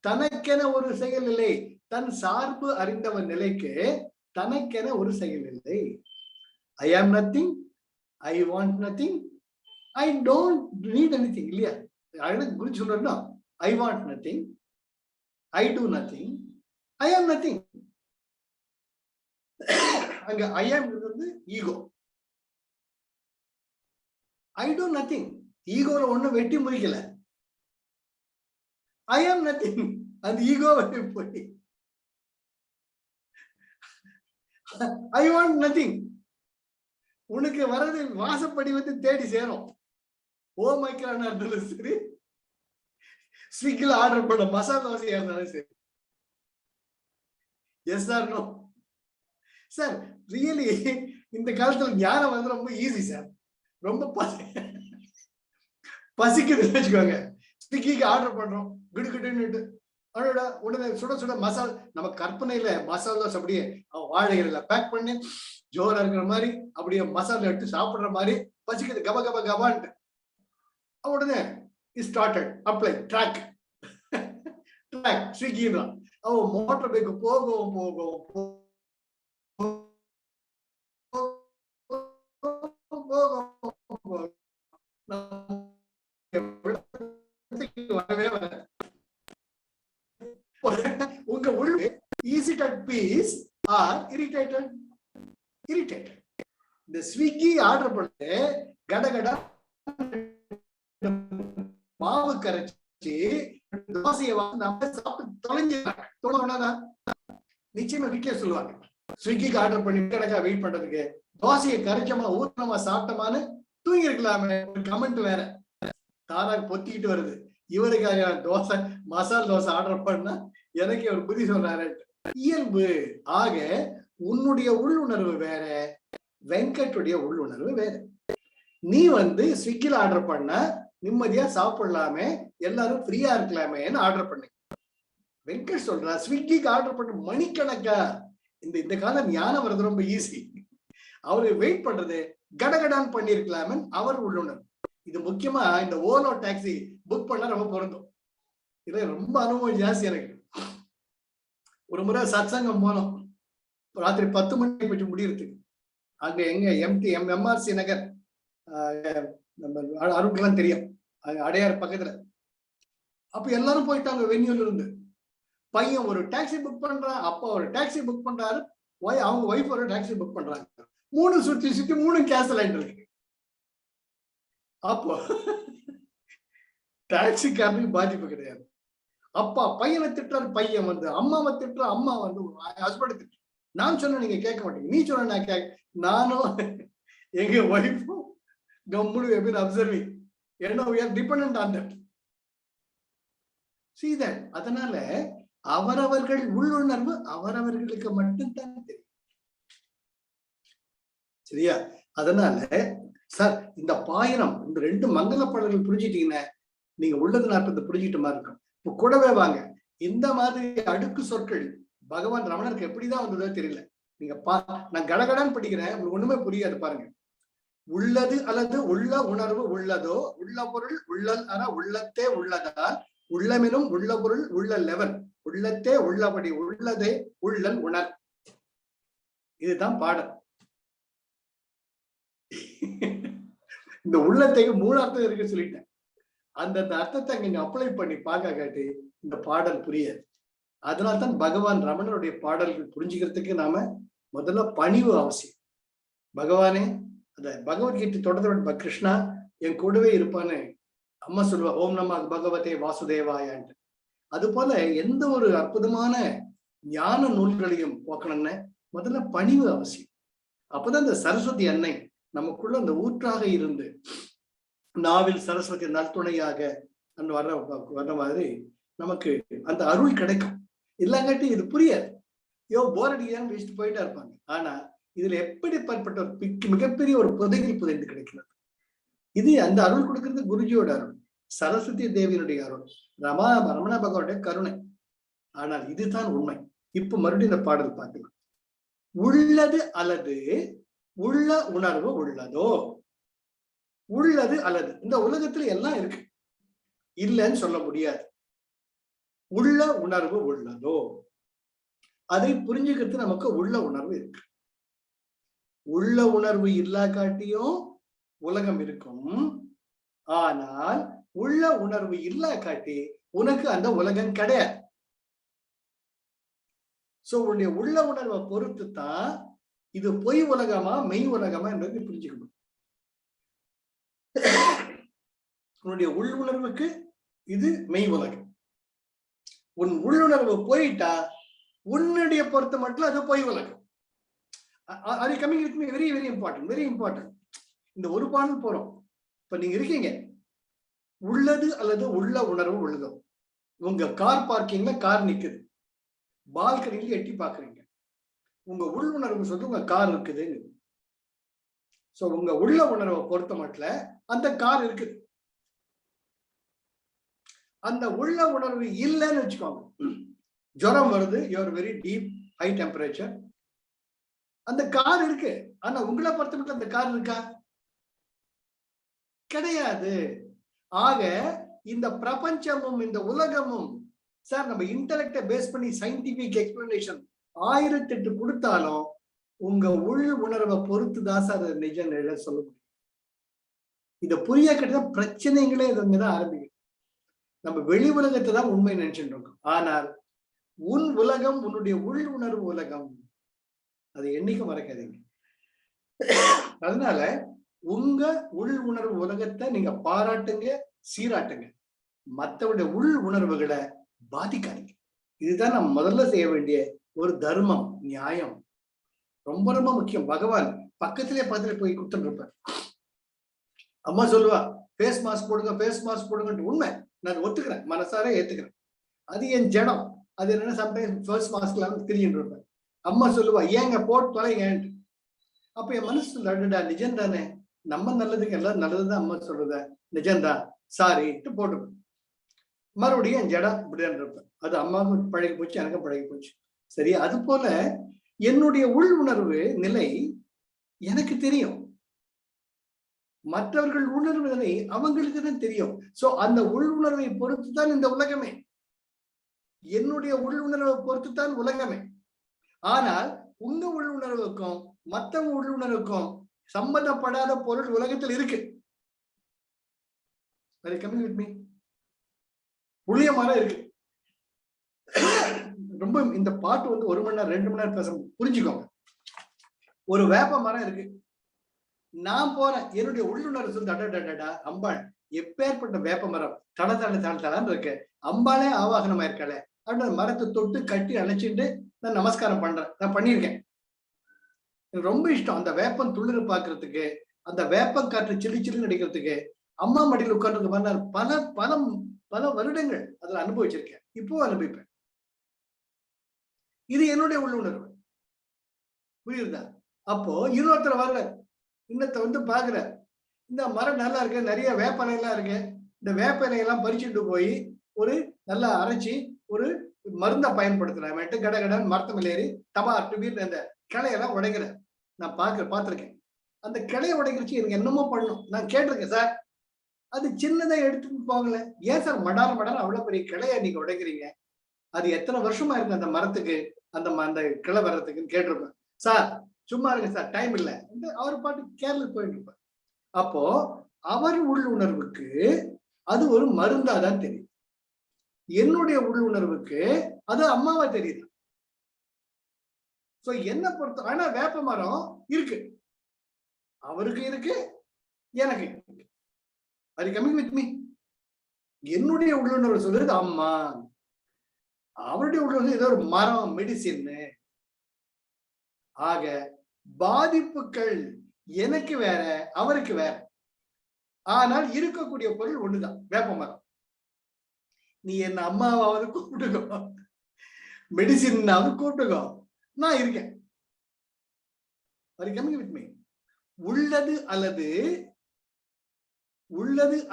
தனக்கென ஒரு செயல் இல்லை, தன் சார்பு அறிந்தவன் நிலைக்கு தனக்கென ஒரு செயல் இல்லை. I am nothing, I want nothing, I don't need anything. இல்லையா? குரு சொல்றா, I want nothing, I do nothing, I am nothing. அங்க ஐ ஆம் வந்து ஈகோ. I do nothing. ஈகோல ஒண்ணும் வெட்டி முடிக்கல. ஐ ஆம் நத்திங். அந்த ஈகோ போய் ஐ வாண்ட் நத்திங். உனக்கு வர்றது வாசப்படி வந்து தேடி சேரும். ஓ மைக்ரானா இருந்தாலும் சரி, ஸ்விக்கில ஆர்டர் பண்ண மசாலா தோசையா இருந்தாலும் சரி. Yes or no sir? Really இந்த காலத்துல ஞானம் வந்து ரொம்ப ஈஸி சார். ரொம்ப பசிக்குதுன்னு வச்சுக்கோங்க, ஸ்விக்கிக்கு ஆர்டர் பண்றோம், கிடுக்கிட்டு அதோட உடனே சுட சுட மசாலா, நம்ம கற்பனையில மசாலா அப்படியே வாழைகள்ல பேக் பண்ணி ஜோரா இருக்கிற மாதிரி அப்படியே மசாலா எடுத்து சாப்பிடுற மாதிரி பசிக்குது, கப கப கபான்ட்டு. உடனே ஸ்டார்டட் அப்ளை ட்ராக் ஸ்விக்கின்றான். அவன் மோட்டர் பைக்கு போகும் வரவே வர. உங்க உள்ள irritated பீஸ் ஆர் irritated. இந்த ஸ்விக்கி ஆர்டர் பண்ணி கடகடா மாவு கரைச்சி தோசையை நம்ம சாப்பிட்டு தொலைஞ்சாங்க. நிச்சயமா வீட்டுல சொல்லுவாங்க, ஸ்விக்கிக்கு ஆர்டர் பண்ணி கணக்கா வெயிட் பண்றதுக்கு தோசையை கரைச்சமா ஊத்தனமா சாப்பிட்டோமான்னு தூங்கி இருக்கலாமே. கமெண்ட் வேற தாராக பொத்திக்கிட்டு வருது. இவருக்காக தோசை மசாலா தோசை ஆர்டர் பண்ணா எனக்கு ஒரு புத்தி சொல்றாரு. இயல்பு. ஆக உன்னுடைய உள்ளுணர்வு வேற, வெங்கட்டுடைய உள்ளுணர்வு வேற. நீ வந்து ஸ்விக்கில ஆர்டர் பண்ண நிம்மதியா சாப்பிடலாமே, எல்லாரும் ஃப்ரீயா இருக்கலாமேன்னு ஆர்டர் பண்ணு. வெங்கட் சொல்றா ஸ்விக்கிக்கு ஆர்டர் பண்ண மணிக்கணக்கா. இந்த காலம் ஞானம் வர்றது ரொம்ப ஈஸி. அவரு வெயிட் பண்றது கடகடான் பண்ணிருக்கலாமே அவர் உள்ளுணர்வு. இது முக்கியமா இந்த ஓலோ டாக்ஸி புக் பண்ண ரொம்ப பொருந்தும். இது ரொம்ப அனுபவம் ஜாஸ்தி எனக்கு. ஒரு முறை சத்சங்கம் போனோம், ராத்திரி 10 மணி போயிட்டு முடியறதுக்கு. அங்க எங்க எம்ஆர்சி நகர், நம்ம அருட்கெல்லாம் தெரியும், அடையார் பக்கத்துல. அப்ப எல்லாரும் போயிட்டாங்க வென்யூல இருந்து. பையன் ஒரு டாக்ஸி புக் பண்றான், அப்பா ஒரு டாக்ஸி புக் பண்றாரு, அவங்க ஒய்ஃப் ஒரு டாக்ஸி புக் பண்றாங்க. 3 சுத்தி 3 கேன்சல் ஆயிட்டு இருக்கு. அப்போ டாக்ஸிக்காரனுக்கு பாதிப்பு கிடையாது. அப்பா பையனை திட்டுறாரு, பையன் வந்து அம்மாவை திட்டுற, அம்மா வந்து ஹஸ்பண்ட் திட்டு. நான் சொன்ன நீங்க கேட்க மாட்டீங்க, நீ சொன்ன நான் கேட்க. நானும் எங்க ஒய்ஃபும் கம்முனு அப்சர்விங். ஏன்னா we are dependent on that. See that? அதனால அவரவர்கள் உள்ளுணர்வு அவரவர்களுக்கு மட்டும்தான் தெரியும். சரியா? அதனால சார் இந்த பாயிரம் இந்த 2 மங்கள பாடல்கள் புரிஞ்சிட்டீங்கன்னா நீங்க உள்ளது நாற்பது புரிஞ்சிட்ட மாதிரி இருக்கும். இப்ப கூடவே வாங்க, இந்த மாதிரி அடுக்கு சொற்கள் பகவான் ரமணருக்கு எப்படிதான் வந்ததோ தெரியல. நீங்க நான் கடகடான்னு படிக்கிறேன், உங்களுக்கு ஒண்ணுமே புரியாது பாருங்க. உள்ளது அல்லது உள்ள உணர்வு உள்ளதோ, உள்ள பொருள் உள்ளல் அற உள்ளத்தே உள்ளதால் உள்ளமெனும் உள்ள பொருள் உள்ள லெவன் உள்ளத்தே உள்ளபடி உள்ளதே உள்ளல் உணர். இதுதான் பாடல். இந்த உள்ளத்தைக்கு 3 அர்த்தம் இருக்கு சொல்லிட்டேன். அந்த அர்த்தத்தை நீங்க அப்ளை பண்ணி பார்க்க காட்டி இந்த பாடல் புரியாது. அதனால்தான் பகவான் ரமணருடைய பாடல்கள் புரிஞ்சுக்கிறதுக்கு நாம முதல்ல பணிவு அவசியம். பகவானே, அந்த பகவத்கீதை தொடர்ந்து கிருஷ்ணா என் கூடவே இருப்பான்னு அம்மா சொல்லுவா, ஓம் நம பகவதே வாசுதேவாயான்ட்டு. அது போல எந்த ஒரு அற்புதமான ஞான நூல்களையும் போக்கணும்னு முதல்ல பணிவு அவசியம். அப்பதான் இந்த சரஸ்வதி அன்னை நமக்குள்ள அந்த ஊற்றாக இருந்து நாவில் சரஸ்வதி நல்துணையாக வர்ற மாதிரி நமக்கு அந்த அருள் கிடைக்கும். இல்லங்காட்டி இது புரியாது. போர் அடிக்கிறான்னு வச்சுட்டு போயிட்டா இருப்பாங்க. ஆனா இதுல எப்படிப்பட்ட ஒரு மிகப்பெரிய ஒரு புதையில் புதைந்து கிடைக்கிறது. இது அந்த அருள் கொடுக்கிறது குருஜியோட அருள், சரஸ்வதி தேவியினுடைய அருள், ரமண பகவானுடைய கருணை. ஆனால் இதுதான் உண்மை. இப்ப மறுபடியும் இந்த பாடல் பார்க்கலாம். உள்ளது அல்லது உள்ள உணர்வு உள்ளதோ. உள்ளது அல்லது இந்த உலகத்துல எல்லாம் இருக்கு, இல்லைன்னு சொல்ல முடியாது. உள்ள உணர்வு உள்ளதோ, அதை புரிஞ்சுக்கிறது நமக்கு உள்ள உணர்வு இருக்கு. உள்ள உணர்வு இல்லா காட்டியும் உலகம் இருக்கும். ஆனால் உள்ள உணர்வு இல்லா காட்டி உனக்கு அந்த உலகம் கிடையாது. சோ உன்னுடைய உள்ள உணர்வை பொறுத்து தான் இது பொய் உலகமா மெய் உலகமா என்றது புரிஞ்சுக்கணும். உன்னுடைய உள் உணர்வுக்கு இது மெய் உலகம். உன் உள்ளுணர்வு போயிட்டா உன்னுடைய பொறுத்த மட்டும் அது பொய் உலகம். அது coming with me, very very important, very important. இந்த ஒரு பாடல் போறோம். இப்ப நீங்க இருக்கீங்க, உள்ளது அல்லது உள்ள உணர்வு உள்ளதோ. உங்க கார் பார்க்கிங்ல கார் நிக்குது, பால்கனில எட்டி பாக்குறீங்க, உங்க உள் உணர்வு சொல்லி உங்க கார் இருக்குது. சோ உங்க உள்ள உணர்வை பொறுத்த மட்டும் அந்த கார் இருக்குது. அந்த உள்ள உணர்வு இல்லைன்னு வச்சுக்கோங்க, ஜுரம் வருது, you're very deep high temperature, அந்த கார் இருக்கு. ஆனா உங்களை பொறுத்த மட்டும் அந்த கார் இருக்கா? கிடையாது. ஆக இந்த பிரபஞ்சமும் இந்த உலகமும் சார் நம்ம இன்டெலெக்ட பேஸ் பண்ணி சயின்டிபிக் எக்ஸ்பிளனேஷன் 1008 கொடுத்தாலும் உங்க உள் உணர்வை பொறுத்து தான் சார் நிஜ நிழ சொல்ல முடியும். இத புரிய கட்டதான் பிரச்சனைகளே இதுதான் ஆரம்பிக்கும். நம்ம வெளி உலகத்தை தான் உண்மை நினைச்சுட்டு இருக்கோம். ஆனால் உன் உலகம், உன்னுடைய உள் உணர்வு உலகம், அதை என்னைக்கும் மறக்காதீங்க. அதனால உங்க உள் உணர்வு உலகத்தை நீங்க பாராட்டுங்க, சீராட்டுங்க, மற்றவருடைய உள் உணர்வுகளை பாதிக்காதீங்க. இதுதான் நம்ம முதல்ல செய்ய வேண்டிய ஒரு தர்மம், நியாயம். ரொம்ப ரொம்ப முக்கியம். பகவான் பக்கத்திலே பார்த்துட்டு போய் குத்துட்டு இருப்பார். அம்மா சொல்லுவா ஃபேஸ் மாஸ்க் போடுங்க, ஃபேஸ் மாஸ்க் போடுங்கன்ட்டு. உண்மை, நான் ஒத்துக்கிறேன், மனசார ஏத்துக்கிறேன். அது என் ஜடம். அது என்னன்னா சம்டைம்ஸ் ஃபர்ஸ்ட் மாஸ்க்ல திரிஞ்சுட்டு இருப்பேன். அம்மா சொல்லுவா ஏங்க போட்டு தொலைங்கன்ட்டு. அப்ப என் மனசு லட்டுடா, நிஜம் தானே, நம்ம நல்லதுக்கு எல்லாம் நல்லதுதான் அம்மா சொல்றத, நிஜம்தான், சாரிட்டு போட்டுப்பேன். மறுபடியும் என் ஜடம் இப்படிதான் இருப்பேன். அது அம்மாவுக்கும் பழகி போச்சு, எனக்கும் பழகி போச்சு. சரி, அது போல என்னுடைய உள் உணர்வு நிலை எனக்கு தெரியும், மற்றவர்கள் உணர்வு நிலை அவங்களுக்கு தான் தெரியும். சோ அந்த உள் உணர்வை பொறுத்து தான் இந்த உலகமே, என்னுடைய உள் உணர்வை பொறுத்து தான் உலகமே. ஆனால் உங்க உள் உணர்வுக்கும் மற்றவங்க உள் உணர்வுக்கும் சம்பந்தப்படாத பொருள் உலகத்தில் இருக்கு. புளிய மரம் இருக்கு. ரொம்ப இந்த பாட்டு வந்து 1 மணி நேரம் 2 மணி நேரம் பேச புரிஞ்சுக்கோங்க. ஒரு வேப்ப மரம் இருக்கு, நான் போறேன், என்னுடைய உள்ளுணர்வு சொல்லி அம்பாள் எப்பேற்பட்ட வேப்ப மரம் தட தட தட தடான்னு இருக்கு, அம்பாளே ஆவாகனமா இருக்கல அப்படின்னு மரத்தை தொட்டு கட்டி அணைச்சிட்டு நான் நமஸ்காரம் பண்றேன். நான் பண்ணியிருக்கேன், எனக்கு ரொம்ப இஷ்டம். அந்த வேப்பம் துளிர் பாக்குறதுக்கு, அந்த வேப்பம் காற்று சில்லி சில்லுன்னு அடிக்கிறதுக்கு, அம்மா மடியில் உட்கார்ந்து மாதிரி நான் பல பல பல வருடங்கள் அதுல அனுபவிச்சிருக்கேன், இப்போ அனுபவிப்பேன். இது என்னுடைய உள்ளுணர்வு, புரியுதா? அப்போ இன்னொருத்தர் வர்ற, இன்னத்தை வந்து பாக்குற, இந்த மரம் நல்லா இருக்கு, நிறைய வேப்பலை எல்லாம் இருக்கு, இந்த வேப்பலை எல்லாம் பறிச்சுட்டு போய் ஒரு நல்லா அரைச்சி ஒரு மருந்தை பயன்படுத்துறேன், கட கடன் மரத்து மேல ஏறி தபா வீட்டு அந்த கிளையெல்லாம் உடைக்கிறேன். நான் பார்த்திருக்கேன். அந்த கிளையை உடைக்கிறச்சு எனக்கு என்னமோ பண்ணணும். நான் கேட்டிருக்கேன், சார் அது சின்னதை எடுத்துட்டு போகல, ஏன் சார் மடார மடார அவ்வளவு பெரிய கிளைய நீங்க உடைக்கிறீங்க, அது எத்தனை வருஷமா இருக்கு அந்த மரத்துக்கு அந்த கிளை வர்றதுக்குன்னு கேட்டிருப்பேன். சார் சும்மா இருங்க சார், டைம் இல்லை, அவர் பாட்டு கேரளுக்கு போயிட்டு இருப்பார். அப்போ அவர் உள் உணர்வுக்கு அது ஒரு மருந்தாதான் தெரியும், என்னுடைய உள் உணர்வுக்கு அது அம்மாவா தெரியுது. சோ என்ன பொறுத்த, ஆனா வேப்ப மரம் இருக்கு, அவருக்கு இருக்கு, எனக்கு இருக்கு. அது கம்மிங் வித் மீ. என்னுடைய உள்ளுணர்வு சொல்றது அம்மா, அவருடைய உள்ளுணர்வு ஏதோ ஒரு மரம், மெடிசின். ஆக பாதிப்புகள் எனக்கு வேற, அவருக்கு வேற, ஆனால் இருக்கக்கூடிய பொருள் ஒண்ணுதான், வேப்ப மரம். நீ என்ன அம்மாவாவது கூப்பிட்டுக்கோ, மெடிசின்னாவது கூப்பிட்டுக்கோ, நான் இருக்கேன். உள்ளது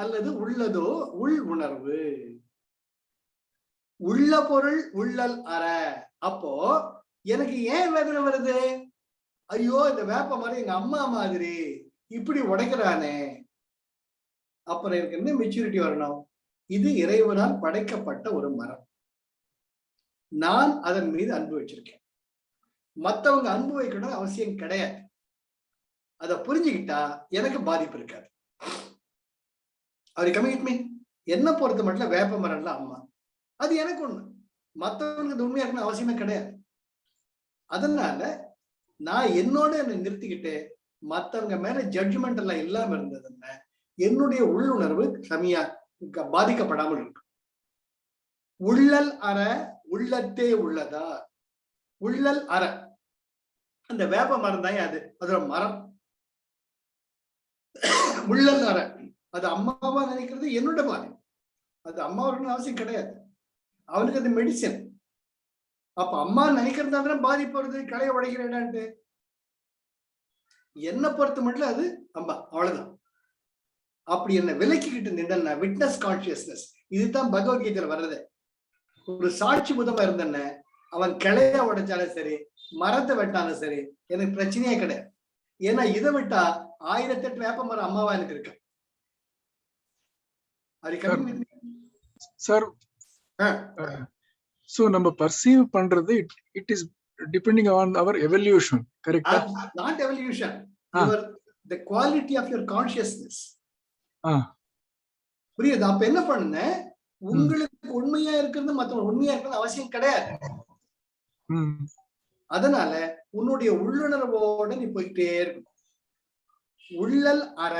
அல்லது உள்ளதோ உள் உணர்வு, உள்ள பொருள் உள்ளல் அற. அப்போ எனக்கு ஏன் வேதனை வருது? ஐயோ இந்த வேப்ப மரம் எங்க அம்மா மாதிரி இப்படி உடைக்கிறானே. அப்புறம் எனக்கு என்ன மெச்சூரிட்டி வரணும்? இது இறைவனால் படைக்கப்பட்ட ஒரு மரம், நான் அதன் மீது அன்பு வச்சிருக்கேன், மற்றவங்க அன்பு வைக்கணும் அவசியம் கிடையாது. அதை புரிஞ்சுக்கிட்டா எனக்கு பாதிப்பு இருக்காது. அவரு கமிட்மி என்ன பொறுத்த மட்டும் வேப்ப மரம்ல அம்மா, அது எனக்கு ஒண்ணு, மற்றவங்களுக்கு உண்மையா இருக்கணும் அவசியமே கிடையாது. அதனால நான் என்னோட என்னை நிறுத்திக்கிட்டு மற்றவங்க மேல ஜட்ஜ்மெண்ட் எல்லாம் இல்லாம இருந்ததுன்னா என்னுடைய உள்ளுணர்வு சமியா பாதிக்கப்படாமல் இருக்கு. உள்ளல் அற உள்ளத்தே உள்ளதா, உள்ளல் அற அந்த வேப்ப மரம் தான் அது, அதோட மரம். உள்ளல் அற அது அம்மாவா நினைக்கிறது என்னோட பாதி, அது அம்மாவுக்கு அவசியம் கிடையாது, அவனுக்கு அது மெடிசன். அப்ப அம்மா நினைக்கிறதா பாதிப்பு வருது, களைய உடைக்கிறேன்ட்டு. என்ன பொறுத்த மட்டும் அது அம்மா, அவ்வளவுதான். அப்படி என்ன விலக்கிக்கிட்டு நின்ற விட்னஸ் கான்சியஸ்னஸ், இதுதான் பகவத்கீதையில வர்றது. ஒரு சாட்சி முதமா இருந்தன, அவன் கிளைய உடைச்சாலும் சரி, மரத்தை வெட்டாலும் சரி, எனக்கு பிரச்சனையே கிடையாது. ஏன்னா இதை விட்டா 1008 வேப்ப மரம் அம்மாவா எனக்கு இருக்கு. சார், சோ நம்ம பர்சீவ் பண்றது it is depending on our evolution, கரெக்ட்டா? Not evolution, your the quality of your consciousness. புரியுது? அப்ப என்ன பண்ண, உங்களுக்கு உண்மையா இருக்கிறது மத்தவங்க உண்மையா இருக்கிறது அவசியம் கிடையாது. அதனால உன்னுடைய உள்ளுணர்வோட நீ போயிட்டே இருக்கும். உள்ளல் அற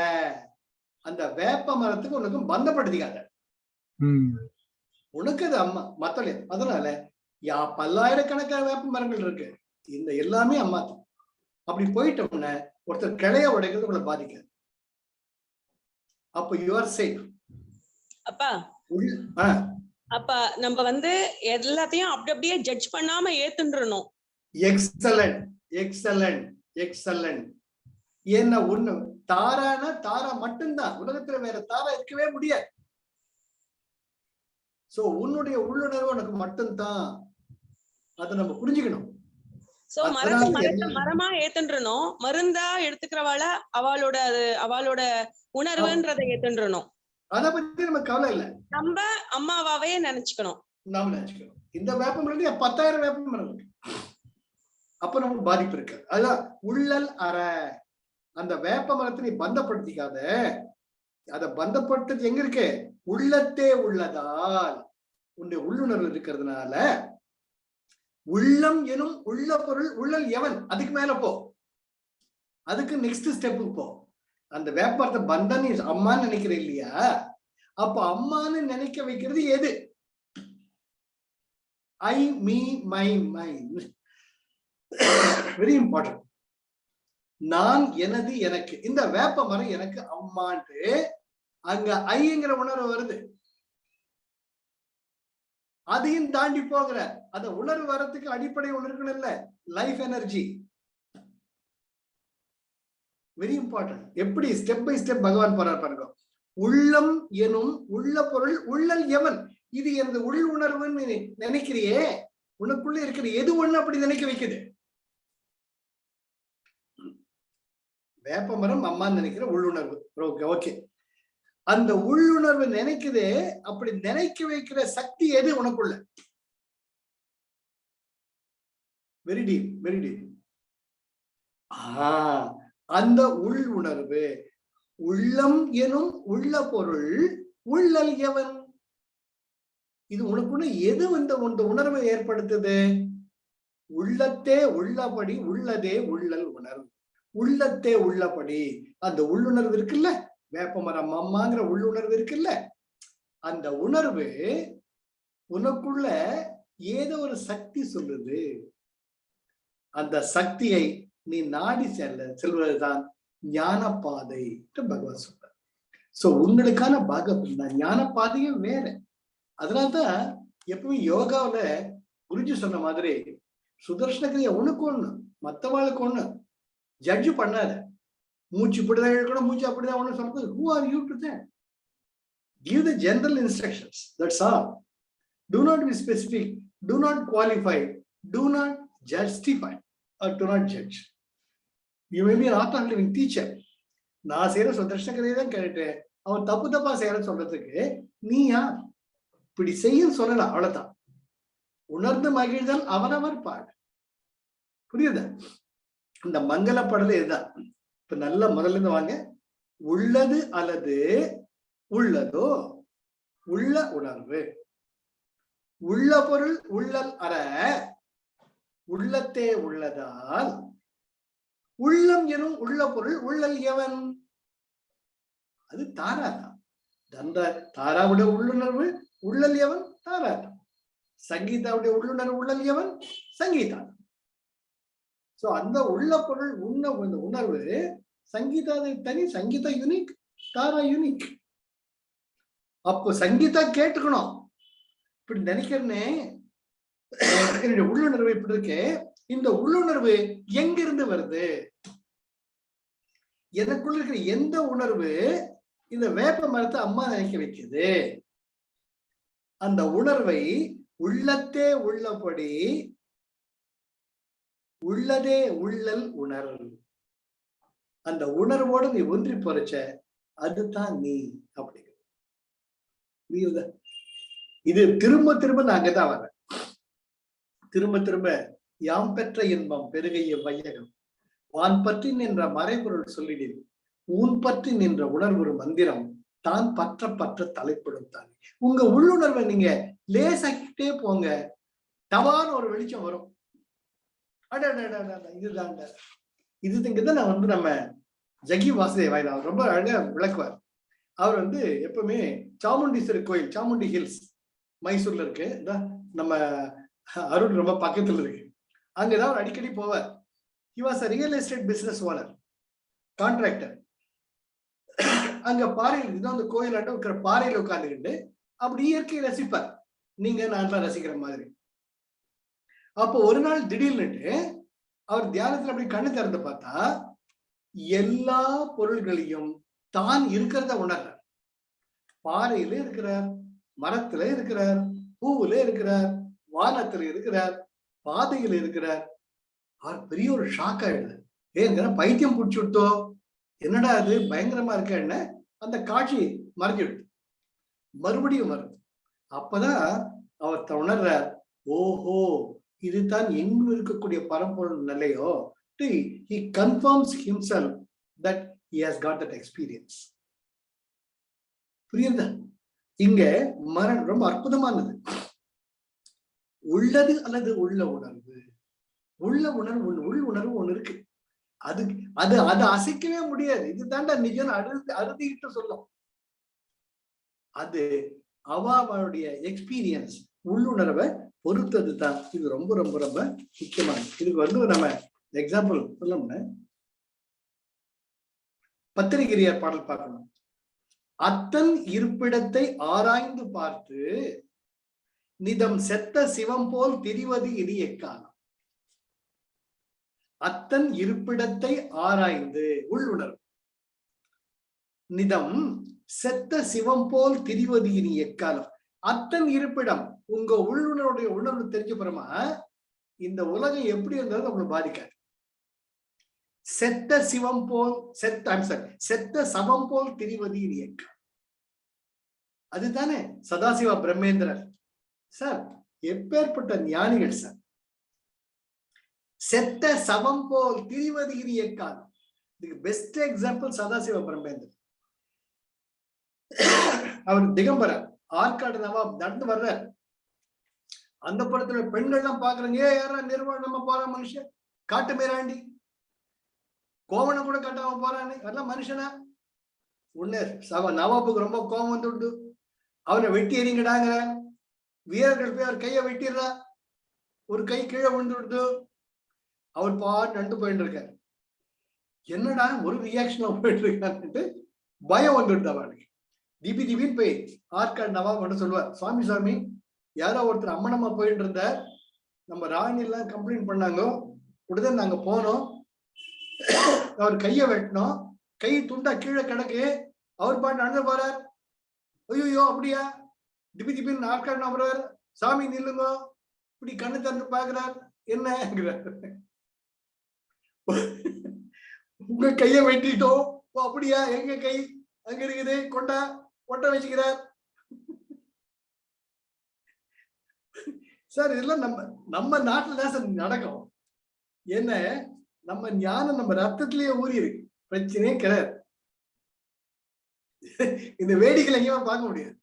அந்த வேப்ப மரத்துக்கு உனக்கு பந்தப்படுத்திக்காத, உனக்கு அது அம்மா, மத்தல. அதனால பல்லாயிரக்கணக்கான வேப்ப மரங்கள் இருக்கு, இந்த எல்லாமே அம்மா தான். அப்படி போயிட்டோம்னா ஒருத்தர் கிளைய உடைக்கிறது உங்களை பாதிக்காது. அப்ப யூ ஆர் சேஃப். அப்பா அப்ப நம்ம எல்லாத்தையும் அப்படியே ஜட்ஜ் பண்ணாம ஏத்துன்றணும். Excellent excellent excellent. என்ன ஒண்ணு தாரானா தாரா மட்டும்தான், உலகத்துல வேற தாரா இருக்கவே முடியாது. சோ உன்னுடைய உள்ளுணர்வு உனக்கு மட்டும்தான், அதை நம்ம புரிஞ்சுக்கணும். சோ மரமா ஏத்துன்றணும், மருந்தா எடுத்துக்கிறவாள அவளோட உணர்வுன்றதை ஏத்துன்றணும். அத பத்தி நம்ம கவலை இல்லை, நம்ம அம்மாவாவே நினைச்சுக்கணும். நாம நினைச்சுக்கணும். இந்த வேப்ப மரம் 10,000 வேப்ப மரம் இருக்கு, அப்ப நமக்கு பாதிப்பு இருக்கு. அதுதான் உள்ளல் அற. அந்த வேப்ப மரத்தை நீ பந்தப்படுத்திக்காத, அதை பந்தப்படுத்துறது எங்க இருக்கு? உள்ளத்தே உள்ளதால், உன்னுடைய உள்ளுணர்வு இருக்கிறதுனால. உள்ளம் எனும் உள்ள பொருள் உள்ளல் எவன், அதுக்கு மேல போ, அதுக்கு நெக்ஸ்ட் ஸ்டெப்புக்கு போ. அந்த வேப்ப மரத்தை பந்தம் நீ அம்மான்னு நினைக்கிற இல்லையா, அப்ப அம்மான்னு நினைக்க வைக்கிறது எது? ஐ me my mind. Very important. நான், எனது, எனக்கு. இந்த வேப்ப மரம் எனக்கு அம்மான்ட்டு அங்க ஐங்கிற உணர்வு வருது, அதையும் தாண்டி போகிற அந்த உணர்வு வரத்துக்கு அடிப்படை உணர்வுகள் இல்ல, லைஃப் எனர்ஜி. Very important. எப்படி ஸ்டெப் பை ஸ்டெப் பகவான் போறார் பாருங்க. உள்ளம் எனும் உள்ள பொருள் உள்ளல் எவன், இது எனது உள் உணர்வுன்னு நினைக்கிறியே, உனக்குள்ள இருக்கிற எது ஒண்ணு அப்படி நினைக்க வைக்குது? வேப்ப மரம் அம்மான்னு நினைக்கிற உள்ளுணர்வு. ஓகே, அந்த உள்ளுணர்வு நினைக்குது, அப்படி நினைக்க வைக்கிற சக்தி எது உனக்குள்ள? Very deep, very deep. அந்த உள் உணர்வு, உள்ளம் எனும் உள்ள பொருள் உள்ளல் எவன், இது உனக்குள்ள எது இந்த உணர்வை ஏற்படுத்துது? உள்ளத்தே உள்ளபடி உள்ளதே உள்ளல் உணர்வு. உள்ளத்தே உள்ளபடி அந்த உள்ளுணர்வு இருக்குல்ல, வேப்பமரம் அம்மாங்கிற உள்ளுணர்வு இருக்குல்ல, அந்த உணர்வு உனக்குள்ள ஏதோ ஒரு சக்தி சொல்லுது. அந்த சக்தியை நீ நாடி செல்வதுதான் ஞான பாதை பகவான் சொல்ற. சோ உங்களுக்கான ஞான பாதையும் வேற. அதனால்தான் எப்பவும் யோகாவில குருஜி சொன்ன மாதிரி சுதர்ஷன கிரியை உனக்கு ஒண்ணு, மத்தவாளுக்கு ஒண்ணு. ஜட்ஜு பண்ணாத, மூச்சு இப்படிதான் இருக்கணும், மூச்சு அப்படிதான் ஒண்ணு சொல்றது. Who are you to that? Give the general instructions, that's all. Do not be specific, do not qualify, do not justify or do not judge. You may be an art of living teacher. நான் செய்யற சுதர்ஷன கிரியை தான் கேட்டு அவன் தப்பு தப்பா செய்யற சொல்றதுக்கு நீயா இப்படி செய்ய சொல்லலாம், அவ்வளவுதான். உணர்ந்து மகிழ்தல் அவரவர் பாடு. புரியுதா? இந்த மங்கள பாடல இதுதான். இப்ப நல்ல முதல்ல இருந்து வாங்க. உள்ளது அல்லது உள்ளதோ உள்ள உணர்வு, உள்ள பொருள் உள்ளல் அற உள்ளத்தே உள்ளதால், உள்ளம் எனும் உள்ள பொருள் உள்ளல் எவன், அது தாரா தான். தாராவுடைய உள்ளுணர்வு உள்ளலியவன் தாரா தான். சங்கீதாவுடைய உள்ளுணர்வு உள்ளலியவன் சங்கீதா. சோ அந்த உள்ள பொருள் உணர்வு சங்கீதா தனி, சங்கீதா யூனிக், தாரா யூனிக். அப்போ சங்கீதா கேட்டுக்கணும். இப்படி நினைக்கிறேனே, என்னுடைய உள்ளுணர்வு இப்படி இருக்கு. இந்த உள்ளுணர்வு எங்கிருந்து வருது? எனக்குள்ள இருக்கிற எந்த உணர்வு இந்த வேப்ப மரத்தை அம்மா நினைக்க வைக்குது? அந்த உணர்வை உள்ளத்தே உள்ளபடி உள்ளதே உள்ளல் உணர்வு. அந்த உணர்வோடு நீ ஒன்றி போறச்ச அதுதான் நீ. அப்படி புரியுதா? இது திரும்ப திரும்ப நான் அங்கதான் வரேன். திரும்ப திரும்ப யாம் பெற்ற இன்பம் பெருகைய வையகம் வான் பற்றி நின்ற மறைபொருள் சொல்லினேன் ஊன் பற்றி நின்ற உணர்வு மந்திரம் தான் பற்ற பற்ற தலைப்படும் தான். உங்க உள்ளுணர்வை நீங்க லேசாக்கிட்டே போங்க, தவான ஒரு வெளிச்சம் வரும். இதுதான் இதுதான் நான் நம்ம ஜகி வாசுதேவ் அவர் ரொம்ப அழகா விளக்குவார். அவர் எப்பவுமே சாமுண்டீஸ்வரர் கோயில், சாமுண்டி ஹில்ஸ் மைசூர்ல இருக்கு, நம்ம அருள் ரொம்ப பக்கத்துல இருக்கு. அங்கதான் அவர் அடிக்கடி போவார். He was a real estate business owner, contractor. அங்க பாறையில் இதுதான் அந்த கோயிலாட்டம் இருக்கிற பாறையில உட்காந்துக்கிட்டு அப்படி இயற்கையை ரசிப்பார். நீங்க நான் தான் ரசிக்கிற மாதிரி. அப்போ ஒரு நாள் திடீர்னுட்டு அவர் தியானத்துல அப்படி கண்ணு திறந்து பார்த்தா எல்லா பொருள்களையும் தான் இருக்கிறத உணர்றார். பாறையில இருக்கிறார், மரத்துல இருக்கிறார், பூவுல இருக்கிறார், வானத்துல இருக்கிறார், பாதையில இருக்கிறார். அவர் பெரிய ஒரு ஷாக் ஆயிடுது. ஏங்க பைத்தியம் பிடிச்சி விட்டோ, என்னடா அது பயங்கரமா இருக்க, அந்த காட்சி மறைஞ்சிடுது, மறுபடியும் வருது. அப்பதான் அவர் உணர்றார், ஓஹோ இதுதான் எங்கும் இருக்கக்கூடிய பரம்பொருள் நிலையோ. He confirms himself that he has got that experience. புரியுதா? இங்க ரொம்ப அற்புதமானது. உள்ளது அல்லது உள்ள உணர்வு, உள்ள உணர்வு உள் உணர்வு ஒண்ணு இருக்கு. அது அது அதை அசைக்கவே முடியாது. இதுதான்டா நிஜம் அறுதிட்டு சொல்லும். அது அவளுடைய எக்ஸ்பீரியன்ஸ் உள்ளுணர்வை பொறுத்தது தான். இது ரொம்ப ரொம்ப ரொம்ப முக்கியமானது. இதுக்கு நம்ம எக்ஸாம்பிள் சொல்லணும்னா பத்திரிகிரியார் பாடல் பார்க்கணும். அத்தன் இருப்பிடத்தை ஆராய்ந்து பார்த்து நிதம் செத்த சிவம் போல் திரிவது இனி எக்காலம். அத்தன் இருப்பிடத்தை ஆராய்ந்து உள்ளுணர்வு நிதம் செத்த சிவம் போல் திரிவது இனி எக்காலம். அத்தன் இருப்பிடம் உங்க உள்ளுணர்வுடைய உணர்வு தெரிஞ்ச பிறமா இந்த உலகம் எப்படி இருந்தாலும் நம்மளை பாதிக்காது. செத்த சிவம் போல் செத்த சவம் போல் திரிவது இனி எக்காலம். அதுதானே சதாசிவ பிரம்மேந்திரர் சார், எப்பேற்பட்ட ஞானிகள் சார். செத்த சவம் போல் திரிவது இனி எக்காலம். இதுக்கு பெஸ்ட் எக்ஸாம்பிள் சதாசிவ பிரம்மேந்திரர். அவர் திகம்பரர், ஆற்காடு நவாப் நடந்து வர்றார். அந்த படத்துல பெண்கள் எல்லாம் பாக்குறாங்க, யாரா நிர்வாணமா போற மனுஷன், காட்டு மேராண்டி, கோவணம் கூட கட்டாம போறானே, அதெல்லாம் மனுஷனா? உடனே நவாபுக்கு ரொம்ப கோபம் வந்துட்டு அவனை வெட்டி எறிங்கடாங்கிற. வீரர்கள் போய் அவர் கையை வெட்டிடுறா, ஒரு கை கீழே விழுந்துடுது. அவர் பாட்டு நண்டு போயிட்டு இருக்காரு. என்னடா ஒரு ரியாக்ஷன் போயிட்டு இருக்கான்ட்டு பயம் வந்துடுது அவனுக்கு. திபின்னு போய் ஆற்காடு நவாப் மட்டும் சொல்லுவார், சுவாமி சுவாமி யாரோ ஒருத்தர் அம்மனம்மா போயிட்டு இருந்த, நம்ம ராணி எல்லாம் கம்ப்ளைண்ட் பண்ணாங்க, உடனே நாங்க போனோம், அவர் கைய வெட்டினோம், கை துண்டா கீழே கிடக்கு, அவர் பாட்டு நடந்து போறார். ஐயோ அப்படியா? திபின்னு ஆற்காடு நபுறார், சாமி நில்லுங்க, இப்படி கண்ணு திறந்து பாக்குறார், என்னங்கிறார், உங்க கைய வெட்டிட்டோம். அப்படியா? எங்க கை அங்க இருக்குது, கொண்டா ஒட்ட வச்சுக்கிறார். சார் இதெல்லாம் நம்ம நாட்டுல தான் சார் நடக்கும். என்ன நம்ம ஞானம் நம்ம ரத்தத்திலேயே ஊறி இருக்கு, பிரச்சனையே கிடையாது. இந்த வேடிக்கை எங்கேயுமே பார்க்க முடியாது.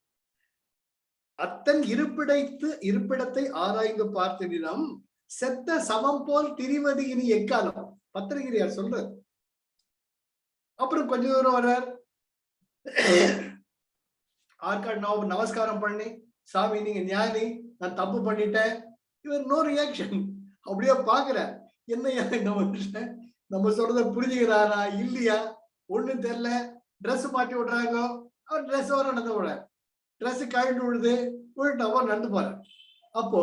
அத்தன் இருப்பிடத்தை ஆராய்ந்து பார்த்திடம் செத்த சவம் போல் திரிவது இனி எக்காலம். பத்திரிகிரியார் சொல்றார். அப்புறம் கொஞ்ச தூரம் வர்றார், ஆற்காடு நமஸ்காரம் பண்ணி, சாமி நீங்க ஞானி, நான் தப்பு பண்ணிட்டேன். இவர் நோ ரியாக்ஷன், அப்படியே பாக்குற. என்ன நம்ம சொல்றத புரிஞ்சுக்கிறாரா இல்லையா ஒண்ணும் தெரியல. ட்ரெஸ் மாட்டி விடுறாங்க, அவர் ட்ரெஸ் வர நடந்து விட, ட்ரெஸ் கழண்டு விடுது, விழுட்டவோ நடந்து போற. அப்போ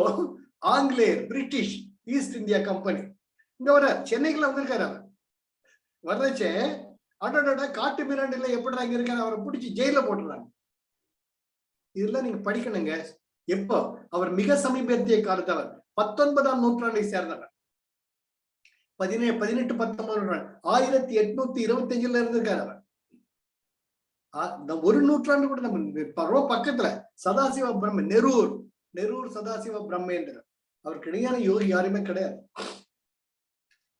ஆங்கிலேயர், பிரிட்டிஷ் ஈஸ்ட் இந்தியா கம்பெனி இங்க வர சென்னைக்குள்ள வந்திருக்காரு. அவர் வர்றச்சே அடோட காட்டு மிராண்டில எப்படி அங்க இருக்காரு, அவரை பிடிச்சி ஜெயில போட்டுறாங்க. இதெல்லாம் நீங்க படிக்கணுங்க. எப்போ அவர் மிக சமீபத்திய காலத்தவர், 19ஆம் நூற்றாண்டை சேர்ந்தவர். 18, 19 1825 இருந்திருக்காரு அவர். ஒரு நூற்றாண்டு கூட நம்ம பக்கத்துல சதாசிவ பிரம்ம, நெரூர் சதாசிவ பிரம்மேந்திரர், அவருக்கு இணையான யோகி யாருமே கிடையாது.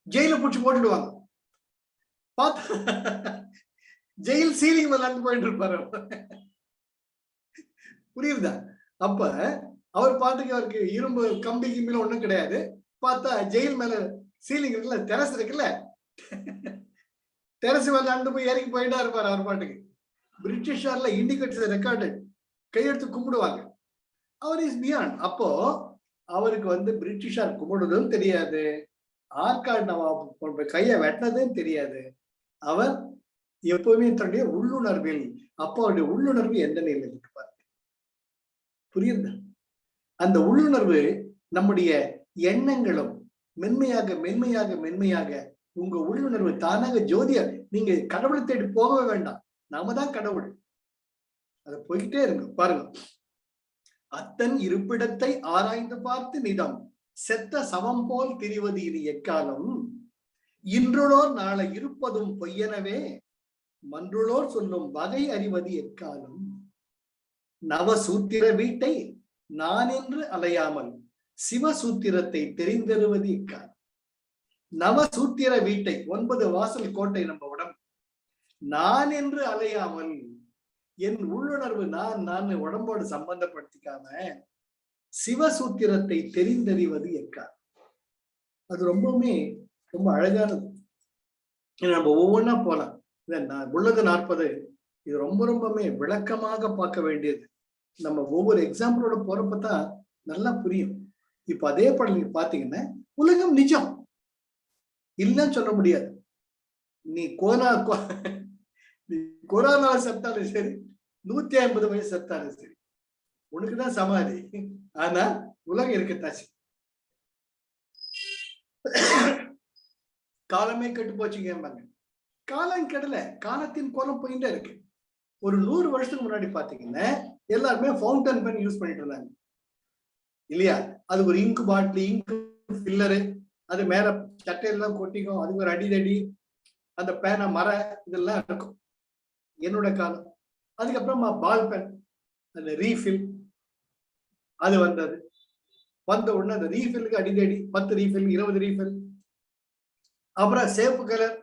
ஜெயில பிடிச்சி போட்டுடுவாங்க. ஜெயில் சீலிங் விளையாண்டு போயிட்டு இருப்பாரு. புரியுதா? அப்ப அவர் பாட்டுக்கு அவருக்கு இரும்பு கம்பி கிம்பில ஒண்ணும் கிடையாது. பார்த்தா ஜெயில் மேல சீலிங் இருக்குல்ல, டெரஸ் இருக்குல்ல, டெரஸ் விளையாண்டு போய் இறங்கி போயிட்டா இருப்பாரு அவர் பாட்டுக்கு. பிரிட்டிஷார்ல இண்டிகேட்டர் ரெக்கார்டு கையெடுத்து கும்பிடுவாங்க. அவர் இஸ் பியாண்ட். அப்போ அவருக்கு பிரிட்டிஷார் கும்பிடுறதும் தெரியாது, ஆற்காடு நவாப் கையை வெட்டினதும் தெரியாது. அவர் எப்பவுமே தன்னுடைய உள்ளுணர்வில், அப்போ அவருடைய உள்ளுணர்வு எந்த நிலையில் இருக்கு பாருங்க. புரியுது? அந்த உள்ளுணர்வு நம்முடைய எண்ணங்களும் மென்மையாக மென்மையாக மென்மையாக உங்க உள்ளுணர்வு தானாக ஜோதியா, நீங்க கடவுளை தேடி போகவே வேண்டாம், நாம தான் கடவுள். அத போய்கிட்டே இருங்க. பாருங்க, அத்தன் இருப்பிடத்தை ஆராய்ந்து பார்த்து நிதம் செத்த சமம் போல் திரிவது இது எக்காலம், இன்றுளோர் நாளை இருப்பதும் பொய்யனவே மன்றுளோர் சொல்லும் வகை அறிவது எக்காலம், நவசூத்திர வீட்டை நான் என்று அலையாமல் சிவசூத்திரத்தை தெரிந்தருவது எக்காலம். நவசூத்திர வீட்டை, 9 வாசல் கோட்டை நம்ம உடம்பு, நான் என்று அலையாமல், என் உள்ளுணர்வு நான் உடம்போடு சம்பந்தப்படுத்திக்காம சிவசூத்திரத்தை தெரிந்தறிவது எக்காலம். அது ரொம்ப அழகானது. நம்ம ஒவ்வொன்னா போலாம். உள்ளது 40 இது ரொம்பவுமே விளக்கமாக பார்க்க வேண்டியது. நம்ம ஒவ்வொரு எக்ஸாம்பிளோட போறப்பதான் நல்லா புரியும். இப்ப அதே படம் நீங்க பாத்தீங்கன்னா, உலகம் நிஜம் இல்லைன்னு சொல்ல முடியாது. நீ கொரோனா செத்தாலும் சரி, 150 வயசு செத்தாலும் சரி, உனக்குதான் சமாதி. ஆனா உலகம் இருக்கத்தாச்சு. காலமே கெட்டு போச்சுங்க. காலம் கெடல, காலத்தின் கோலம் போயிட்டே இருக்கு. ஒரு 100 வருஷத்துக்கு முன்னாடி பாத்தீங்கன்னா எல்லாருமே ஃபவுண்டன் பென் யூஸ் பண்ணிட்டு இருந்தாங்க இல்லையா? அது ஒரு இங்கு பாட்டில், இங்கு ஃபில்லரு, அது மேல சட்டையெல்லாம் கொட்டிக்கும், அதுக்கு ஒரு அடிதடி, அந்த பேனை மர இதெல்லாம் இருக்கும். என்னோட காலம். அதுக்கப்புறமா பால் பென், அந்த ரீஃபில் அது வந்தது. வந்த உடனே அந்த ரீஃபில்லுக்கு அடிதடி, 10 ரீஃபில், 20 ரீஃபில். அப்புறம் சேப்பு கலர்.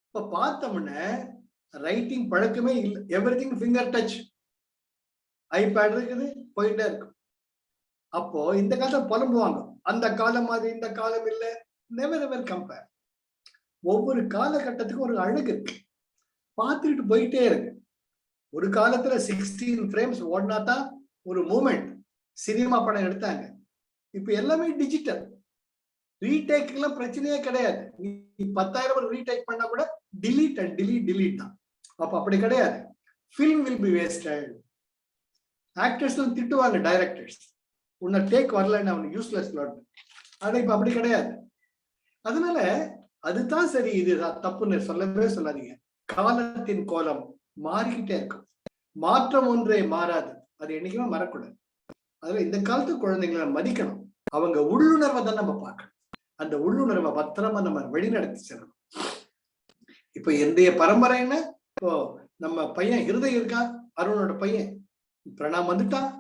இப்ப பார்த்தோம்னா ரைட்டிங் பழக்கமே இல்லை, எவ்ரிதிங் ஃபிங்கர் டச். ஐபேட் இருக்குது, போயிட்டே இருக்கும். அப்போ இந்த காலத்தை புலம்புவாங்க, அந்த காலம் மாதிரி இந்த காலம் இல்லை. Never ever compare. ஒவ்வொரு காலகட்டத்துக்கும் ஒரு அழகு இருக்கு, பார்த்துக்கிட்டு போயிட்டே இருக்கு. ஒரு காலத்துல 16 ஃப்ரேம்ஸ் ஓடினாதான் ஒரு மூமெண்ட், சினிமா படம் எடுத்தாங்க. இப்ப எல்லாமே டிஜிட்டல். ரீடேக் எல்லாம் பிரச்சனையே கிடையாது. நீ 10,000 ரீடேக் பண்ணா கூட டிலீட் அண்ட் டிலீட் தான். அப்ப அப்படி கிடையாது. Film will be wasted. Actors எல்லாம் திட்டுவாங்க டைரக்டர்ஸ், உன்னை டேக் வரலன்னு, அவனுக்கு யூஸ்லெஸ் லாட். ஆனா இப்ப அப்படி கிடையாது. அதனால அதுதான் சரி, இதுதான் தப்புன்னு சொல்லவே சொல்லாதீங்க. காலத்தின் கோலம் மாறிக்கிட்டே இருக்கும். மாற்றம் ஒன்றே மாறாது, அது என்னைக்குமே மறக்கூடாது. அதுல இந்த காலத்து குழந்தைங்களை மதிக்கணும். அவங்க உள்ளுணர்வை தான் நம்ம பார்க்கணும். அந்த உள்ளுணர்வை பத்திரமா நம்ம வழிநடத்தி செல்லணும். இப்ப என்னுடைய பரம்பரைன்னு, இப்போ நம்ம பையன் ஹிருதயம் இருக்கான், அருணோட பையன் பிரணாம் வந்துட்டான்.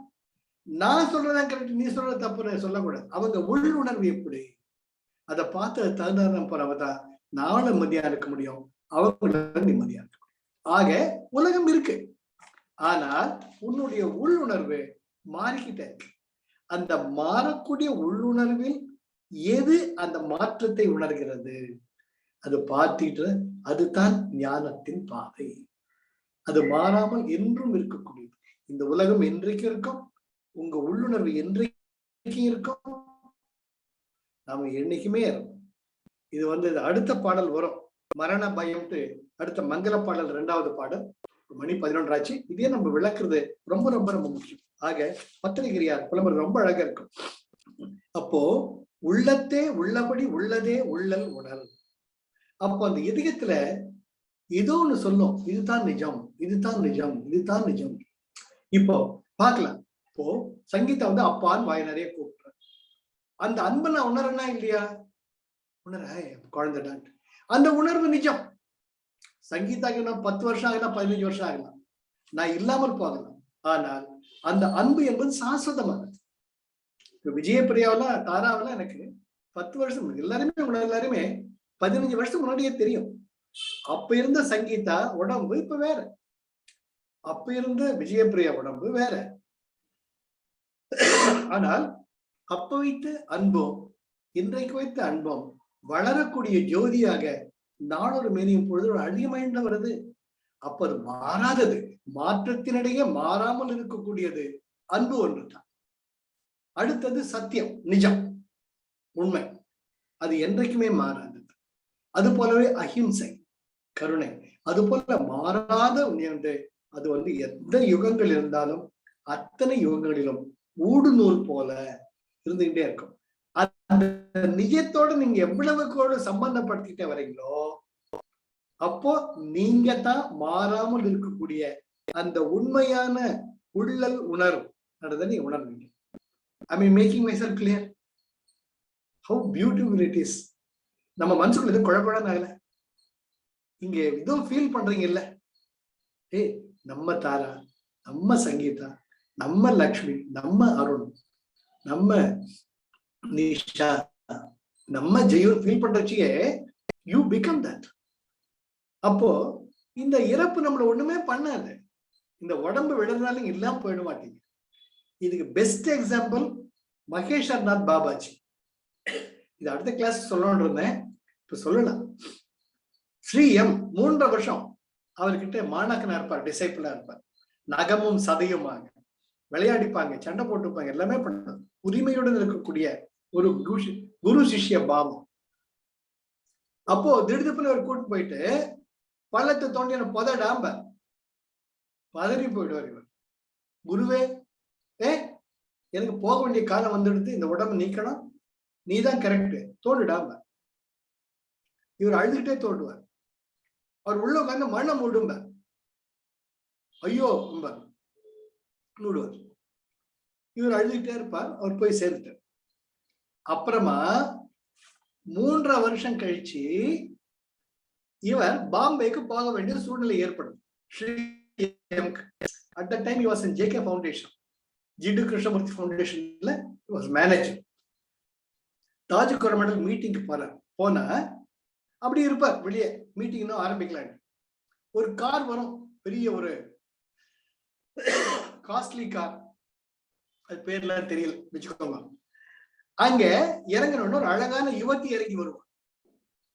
நான் சொல்றதான் கரெக்ட், நீ சொல்றது தப்புன்னு சொல்லக்கூடாது. அவங்க உள்ளுணர்வு எப்படி, அதை பார்த்து தகுந்த போறவதான் நானும் நிம்மதியா இருக்க முடியும், அவங்க நிம்மதியா இருக்க முடியும். ஆக உலகம் இருக்கு, ஆனால் உன்னுடைய உள்ளுணர்வு மாறிக்கிட்டே இருக்கு. அந்த மாறக்கூடிய உள்ளுணர்வில் எது அந்த மாற்றத்தை உணர்கிறது, அது பார்த்துட்டு, அதுதான் ஞானத்தின் பாதை. அது மாறாமல் என்றும் இருக்கக்கூடியது. இந்த உலகம் என்றைக்கு இருக்கும், உங்க உள்ளுணர்வு என்றைக்கு இருக்கும், நாம என்னைக்குமே இருக்கும். இது இது அடுத்த பாடல் வரும், மரண பயம்ட்டு அடுத்த மங்கள பாடல் 2வது பாடல். மணி 11 ஆச்சு. இதே நம்ம விளக்குறது ரொம்ப ரொம்ப ரொம்ப முக்கியம். ஆக பத்திரிகிரியார் புலம்பர் ரொம்ப அழகா இருக்கும். அப்போ உள்ளத்தே உள்ளபடி உள்ளதே உள்ளல் உணர். அப்போ அந்த இதயத்துல ஏதோ ஒண்ணு சொல்லும், இதுதான் நிஜம், இதுதான் நிஜம், இதுதான் நிஜம். இப்போ பார்க்கலாம். இப்போ சங்கீதா அப்பான்னு வாய் நிறைய கூப்பிடுற அந்த அன்பை நான் உணரனா இல்லையா? உணர குழந்தைதான். அந்த உணர்வு நிஜம். சங்கீதாக்கு நான் 10 வருஷம் ஆகலாம், 15 வருஷம் ஆகலாம், நான் இல்லாமல் போகலாம். ஆனால் அந்த அன்பு என்பது சாஸ்வதமானது. இப்ப விஜயபிரியாவில தாராவில எனக்கு 10 வருஷம், எல்லாருமே எல்லாருமே 15 வருஷத்துக்கு முன்னாடியே தெரியும். அப்ப இருந்த சங்கீதா உடம்பு இப்ப வேற, அப்ப இருந்த விஜயபிரியா உடம்பு வேற. ஆனால் அப்ப வைத்த அன்பும் இன்றைக்கு வைத்த அன்பும் வளரக்கூடிய ஜோதியாக நாளொரு மேனியும் பொழுது அதிகமாயிட்டு வருது. அப்ப அது மாறாதது, மாற்றத்தினிடையே மாறாமல் இருக்கக்கூடியது அன்பு ஒன்றுதான். அடுத்தது சத்தியம், நிஜம், உண்மை. அது என்றைக்குமே மாறாதது. அது போலவே அஹிம்சை, கருணை, அது போல மாறாத அது எந்த யுகங்கள் இருந்தாலும் அத்தனை யுகங்களிலும் ஊடுநூல் போல இருந்துகிட்டே இருக்கும். அந்த நிஜத்தோட நீங்க எவ்வளவுக்கோடு சம்பந்தப்படுத்திட்டே வரீங்களோ அப்போ நீங்க தான் மாறாமல் இருக்கக்கூடிய அந்த உண்மையான உள்ளல் உணர்வு நீ உணர்வீங்க. I mean making myself clear how beautiful it is. நம்ம மனசுக்குள்ள எதுவும் குழப்பம் ஆகல, இங்க இதுவும் ஃபீல் பண்றீங்கல்ல, நம்ம தாரா, நம்ம சங்கீதா, நம்ம லக்ஷ்மி, நம்ம அருண், நம்ம நிஷா, நம்ம ஜெயூர் ஃபீல் பண்றச்சியே யூ பிகம் தட். அப்போ இந்த இறப்பு நம்மள ஒண்ணுமே பண்ணாது. இந்த உடம்பு விடுறதுனால இல்லாம போயிட மாட்டீங்க. இதுக்கு பெஸ்ட் எக்ஸாம்பிள் மகேஷ்வர்நாத் பாபாஜி. இது அடுத்த கிளாஸ் சொல்லணும்னு இருந்தேன், இப்ப சொல்லலாம். ஸ்ரீ எம் 3 வருஷம் அவர்கிட்ட மாணாக்கனா இருப்பார், டிசைபிளா இருப்பார். நகமும் சதையுமாக விளையாடிப்பாங்க, சண்டை போட்டுப்பாங்க, எல்லாமே பண்ணாங்க. உரிமையுடன் இருக்கக்கூடிய ஒரு குரு சிஷ்ய பாவம். அப்போ திடுதிப்புல ஒரு கூட்டு போயிட்டு பள்ளத்தை தோண்டின புதடாம்ப பதறி போயிடுவார் இவர். குருவே, எனக்கு போக வேண்டிய காலம் வந்துடுது, இந்த உடம்பு நீக்கணும், நீதான் கரெக்ட், தோண்டுடாம. இவர் அழுதுகிட்டே தோண்டுவார். அவர் உள்ள உட்காந்து மண்ணை மூடும்ப, ஐயோ மூடுவார். இவர் அழுதுகிட்டே இருப்பார். அவர் போய் சேர்ந்துட்டார். அப்புறமா 3 வருஷம் கழிச்சு இவர் பாம்பேக்கு போக வேண்டிய சூழ்நிலை ஏற்படும். At the time he was in JK Foundation, Jiddu Krishnamurti ஃபவுண்டேஷன்ல he was manager. Taj Coromandel மீட்டிங்க்கு போனா அப்படி இருப்பார். வெளியே மீட்டிங் இன்னும் ஆரம்பிக்கலாம். ஒரு கார் வரும், பெரிய ஒரு காஸ்ட்லி கார், அது பேர்லாம் தெரியல வச்சுக்கோங்க. அங்க இறங்கணும்னு ஒரு அழகான யுவதி இறங்கி வருவார்.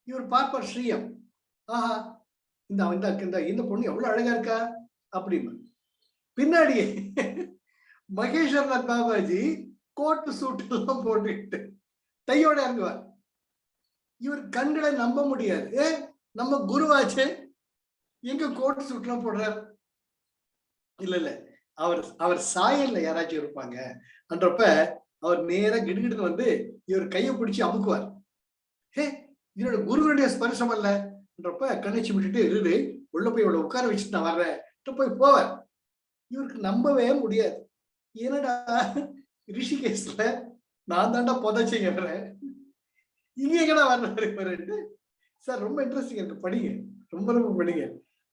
இவர் பார்ப்பார், ஸ்ரீயம், ஆஹா இந்த பொண்ணு எவ்வளவு அழகா இருக்கா அப்படின்னு. பின்னாடியே மகேஷ்வர்நாத் பாபாஜி கோட்டு சூட்டு எல்லாம் போட்டுக்கிட்டு தையோட இறங்குவார். இவர் கண்களை நம்ப முடியாது. நம்ம குருவாச்சு, எங்க கோட்டு சூட் எல்லாம் போடுறார்? இல்ல அவர் சாயல்ல யாராச்சும் இருப்பாங்க என்றப்ப அவர் நேரா கிடுகிடுன்னு இவர் கையை பிடிச்சி அமுக்குவார். இதோட குருவனுடைய ஸ்பர்சம் அல்லன்றப்ப கண்ணிச்சு விட்டுட்டு இரு, உள்ள போய் இவ்வளவு உட்கார வச்சுட்டு நான் வர்றேன் போய் போவார். இவருக்கு நம்பவே முடியாது. என்னடா ரிஷிகேஷ்ல நான் தாண்டா புதைச்சிங்கிறேன், இங்க எங்கடா வர்றாரு சார். ரொம்ப இன்ட்ரெஸ்டிங் இருக்கு, படிங்க, ரொம்ப ரொம்ப படிங்க.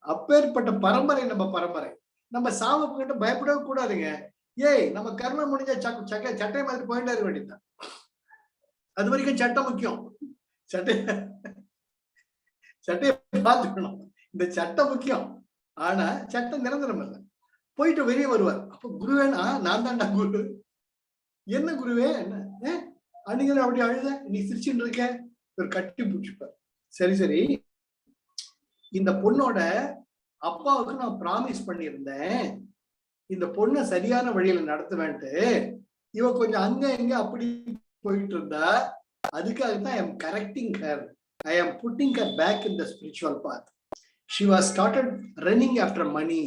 அப்பேற்பட்ட பரம்பரை நம்ம பரம்பரை. நம்ம சாவுக்கிட்ட பயப்படவே கூடாதுங்க. நம்ம கர்மம் முடிஞ்ச சட்டை மாதிரி போயிட்டே இருக்க வேண்டியதுதான். அது வரைக்கும் சட்டம் முக்கியம். சட்டையை பார்த்துக்கணும், இந்த சட்டம் முக்கியம். ஆனா சட்டம் நிரந்தரம் இல்லை. போயிட்டு வெளியே வருவார். அப்ப குருவேனா, நான் தான்டா குரு. என்ன குருவே, என்ன அன்னைக்கு அப்படி அழுத, நீ சிரிச்சுட்டு இருக்க, ஒரு கட்டி பிடிச்சிப்பார். சரி இந்த பொண்ணோட அப்பாவுக்கு நான் ப்ராமிஸ் பண்ணியிருந்தேன் இந்த பொண்ணை சரியான வழியில நடத்துவேன்ட்டு. இவ கொஞ்சம் அங்க எங்க அப்படி போயிட்டு இருந்தா, அதுக்காகத்தான் I am correcting her. I am putting her back in the spiritual path. She was started running after money.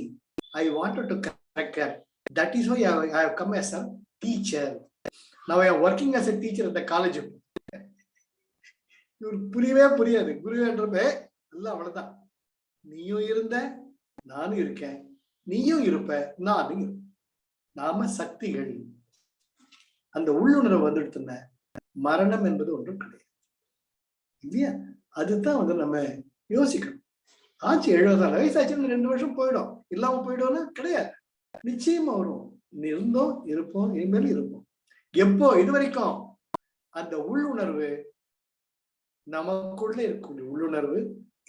I wanted to correct her. That is why I have come as a teacher. Now I am working as a teacher at the college. இவருக்கு புரியவே புரியாது. குருன்றப்ப எல்லாம் அவ்வளவுதான். நீயும் இருந்த, நானும் இருக்கேன், நீயும் இருப்ப, நானும் இருப்பேன். நாம சக்திகள். அந்த உள்ளுணர்வு வந்துடுத்துன மரணம் என்பது ஒன்றும் கிடையாது இல்லையா? அதுதான் வந்து நம்ம யோசிக்கணும். ஆச்சு 70 வயசாச்சு, 2 வருஷம் போயிடும், இல்லாம போயிடும்னா கிடையாது. நிச்சயமா வரும். இருந்தோம், இருப்போம், இனிமேல் இருப்போம். எப்போ? இது வரைக்கும் அந்த உள்ளுணர்வு நமக்குள்ள இருக்கக்கூடிய உள்ளுணர்வு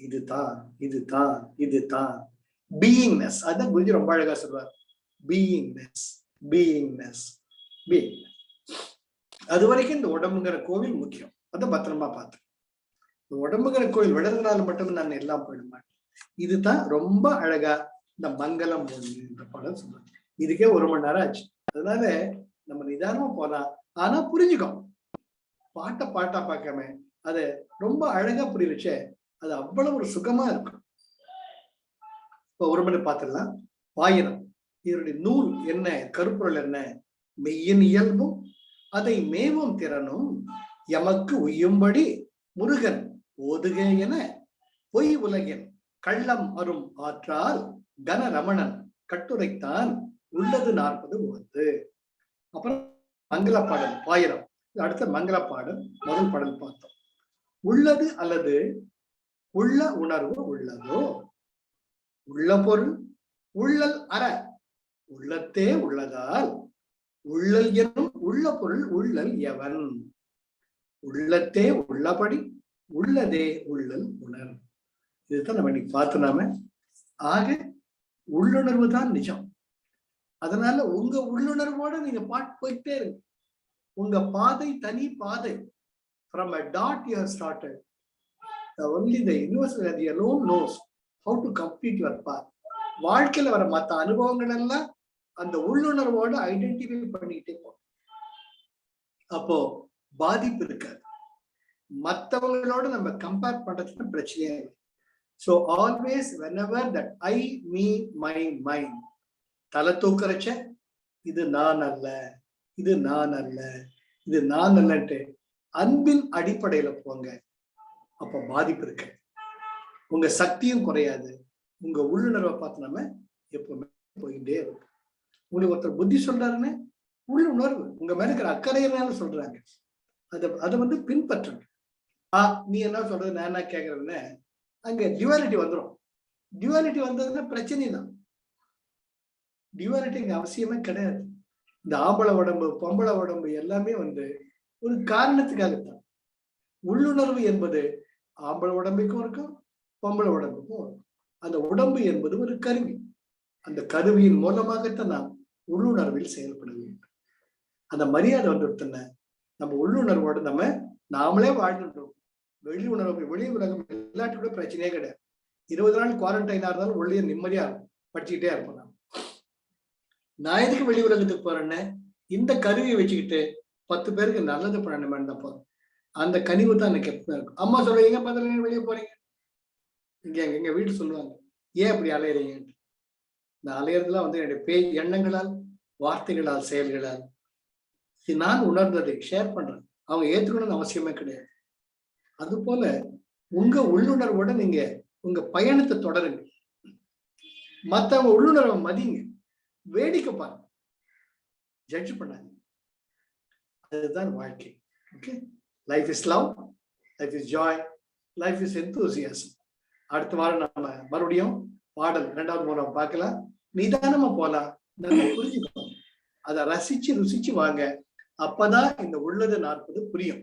இதுதான், இதுதான், இதுதான். பீயிங்னஸ். அதான் குருஜி ரொம்ப அழகா சொல்றார். பீயிங்னஸ், பீயிங்னஸ், பீயிங்னஸ். அது வரைக்கும் இந்த உடம்புங்கிற கோவில் முக்கியம். அதை பத்திரமா பார்த்து. இந்த உடம்புங்கிற கோவில் விடுறதுனால மட்டும் நான் எல்லாம் போயிட மாட்டேன். இதுதான் ரொம்ப அழகா இந்த மங்களம் என்ற பாடம் சொல்றாங்க. இதுக்கே 1 மணி நேரம் ஆச்சு. அதனால நம்ம நிதானமா போலாம். ஆனா புரிஞ்சுக்கோம். பாட்டா பார்க்காம அதை ரொம்ப அழகா புரியுச்சே, அது அவ்வளவு ஒரு சுகமா இருக்கும். இப்போ 1 மணி பார்த்துடலாம். பாயிரம். இதனுடைய நூல் என்ன? கருப்பொருள் என்ன? மெய்யின் இயல்பும் அதை மேவும் திறனும் எமக்கு உய்யும்படி முருகன் ஓதுக என பொய் உலகின் கள்ளம் அரும் ஆற்றால் கன ரமணன் கட்டுரைத்தான் உள்ளது 40 உவந்து. அப்புறம் மங்கள பாடல் பாயிரம். அடுத்த மங்கள பாடல் முதல் பாடல் பார்த்தோம். உள்ளது அல்லது உள்ள உணர்வு உள்ளதோ, உள்ள பொருள் உள்ளல் அற உள்ளத்தே உள்ளதால் உள்ளல் எனும் உள்ள பொருள் உள்ளல் எவன் உள்ளத்தே உள்ளபடி உள்ளதே உள்ளல் உணர். இதுதான் நம்ம இன்னைக்கு பார்த்தோம். ஆக உள்ளுணர்வு தான் நிஜம். அதனால உங்க உள்ளுணர்வோட நீங்க பாட்டு போயிட்டே இருக்கு. உங்க பாதை தனி பாதை. From a dot you have started. Only the universe alone knows how to complete your path. வாழ்க்கையில வர மற்ற அனுபவங்கள் எல்லாம் அந்த உள்ளுணர்வோட ஐடென்டிஃபை பண்ணிக்கிட்டே போகும். அப்போ பாதிப்பு இருக்காது. மற்றவங்களோட நம்ம கம்பேர் பண்றதுக்கு பிரச்சனையே இல்லை. So always whenever that I, me, my, mine தலை தூக்கறச்ச இது நான் அல்ல, இது நான் அல்ல, இது நான் அல்லன்ட்டு அன்பின் அடிப்படையில போங்க. அப்ப பாதிப்பு இருக்கு. உங்க சக்தியும் குறையாது. உங்க உள்ளுணர்வை பார்த்து நம்ம எப்பவுமே போயிட்டே இருக்கும். உங்களுக்கு ஒருத்தர் புத்தி சொல்றாருன்னு உள்ளுணர்வு உங்க மேல இருக்கிற அக்கறையினால சொல்றாங்க. அதை வந்து பின்பற்றுங்க. நீ என்ன சொல்றது, நான் என்ன கேட்கறதுன்னு அங்க டியூவாலிட்டி வந்துடும். டியூவாலிட்டி வந்ததுன்னா பிரச்சனை தான். டியூவாலிட்டி இங்க அவசியமே கிடையாது. இந்த ஆம்பளை உடம்பு பொம்பளை உடம்பு எல்லாமே வந்து ஒரு காரணத்துக்காகத்தான். உள்ளுணர்வு என்பது ஆம்பளை உடம்புக்கும் இருக்கும், பொம்பளை உடம்புக்கும் இருக்கும். அந்த உடம்பு என்பது ஒரு கருவி. அந்த கருவியின் மூலமாகத்தான் நாம் உள்ளுணர்வில் செயல்பட வேண்டும். அந்த மரியாதை வந்துடுத்துன நம்ம உள்ளுணர்வோடு நாமளே வாழ்ந்துட்டோம். வெளி உணர்வு வெளி உலகம் எல்லாத்தையும் கூட பிரச்சனையே கிடையாது. 20 நாள் குவாரண்டைனா இருந்தாலும் உள்ளே நிம்மதியா இருக்கும், படிச்சுக்கிட்டே இருப்போம். நான் எதுக்கு வெளி உலகத்துக்கு போறேன்னு இந்த கருவியை வச்சுக்கிட்டு 10 பேருக்கு நல்லது பண்ணணுமே தான் போறோம். அந்த கனிவு தான் எனக்கு எப்பவுமே இருக்கும். அம்மா சொல்லுவீங்க, பதில் வெளியே போறீங்க, எங்க வீட்டு சொல்லுவாங்க, ஏன் அப்படி அலையிறீங்க? இந்த அலையிறதுலாம் வந்து என்னுடைய எண்ணங்களால், வார்த்தைகளால், செயல்களால் நான் உணர்ந்ததை ஷேர் பண்றேன். அவங்க ஏற்றுக்கணும்னு அவசியமே கிடையாது. அது போல உங்க உள்ளுணர்வோட நீங்க உங்க பயணத்தை தொடருங்க. மத்தவங்க உள்ளுணர்வை மதிங்க, வேடிக்கை பாருங்க, ஜட்ஜ் பண்ணாங்க. அதுதான் வாழ்க்கை. Okay, life is love, life is Joy, life is enthusiasm. அடுத்த வாரம் நம்ம மறுபடியும் பாடல் 2வது மூலம் பார்க்கலாம். நிதானமா போலாம், நல்லா புரிஞ்சுக்கணும், அதை ரசிச்சு ருசிச்சு வாங்க. அப்பதான் இந்த உள்ளது 40 புரியும்.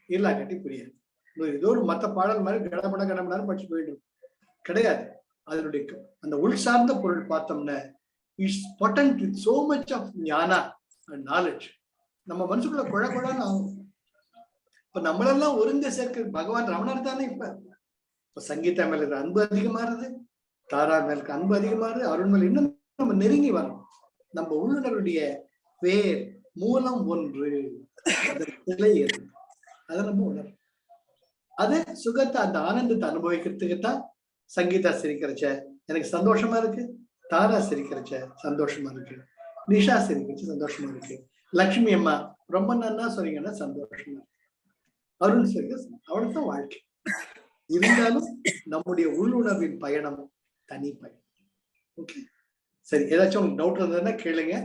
இல்லா கட்டி புரியாது. ஏதோ ஒரு மற்ற பாடல் மாதிரி கடமடம் படிச்சு போயிடும் கிடையாது. அதனுடைய அந்த உள் சார்ந்த பொருள் பார்த்தோம்னா it's potent with so much of gnana and knowledge. நம்ம மனசுக்குள்ள குழக்குழன்னு ஆகும். இப்ப நம்மளெல்லாம் ஒருங்க சேர்க்க பகவான் ரமணர் தானே. இப்ப சங்கீதா மேல அன்பு அதிகமாறுது, தாரா மேலுக்கு அன்பு அதிகமாறு அருள் மேல் இன்னும் நம்ம நெருங்கி வரோம். நம்ம உள்ளுணர்வுடைய வேர் மூலம் ஒன்று, நிலை எது, அதை நம்ம உணரும். அது சுகத்தை அந்த ஆனந்தத்தை அனுபவிக்கிறதுக்குத்தான் சங்கீதா சிரிக்கிறச்ச எனக்கு சந்தோஷமா இருக்கு, தாரா சிரிக்கிறச்ச சந்தோஷமா இருக்கு, நிஷா சிரிக்கிறச்ச சந்தோஷமா இருக்கு, லட்சுமி அம்மா ரொம்ப நன்னா சொன்னீங்கன்னா சந்தோஷமா இருக்கு, அருண் சிரிக்க அவளுக்கு வாழ்க்கை. இருந்தாலும் நம்முடைய உள்ளுணர்வின் பயணம் தனி பயணம். ஓகே, சரி. ஏதாச்சும் உங்களுக்கு டவுட் இருந்ததுன்னா கேளுங்க.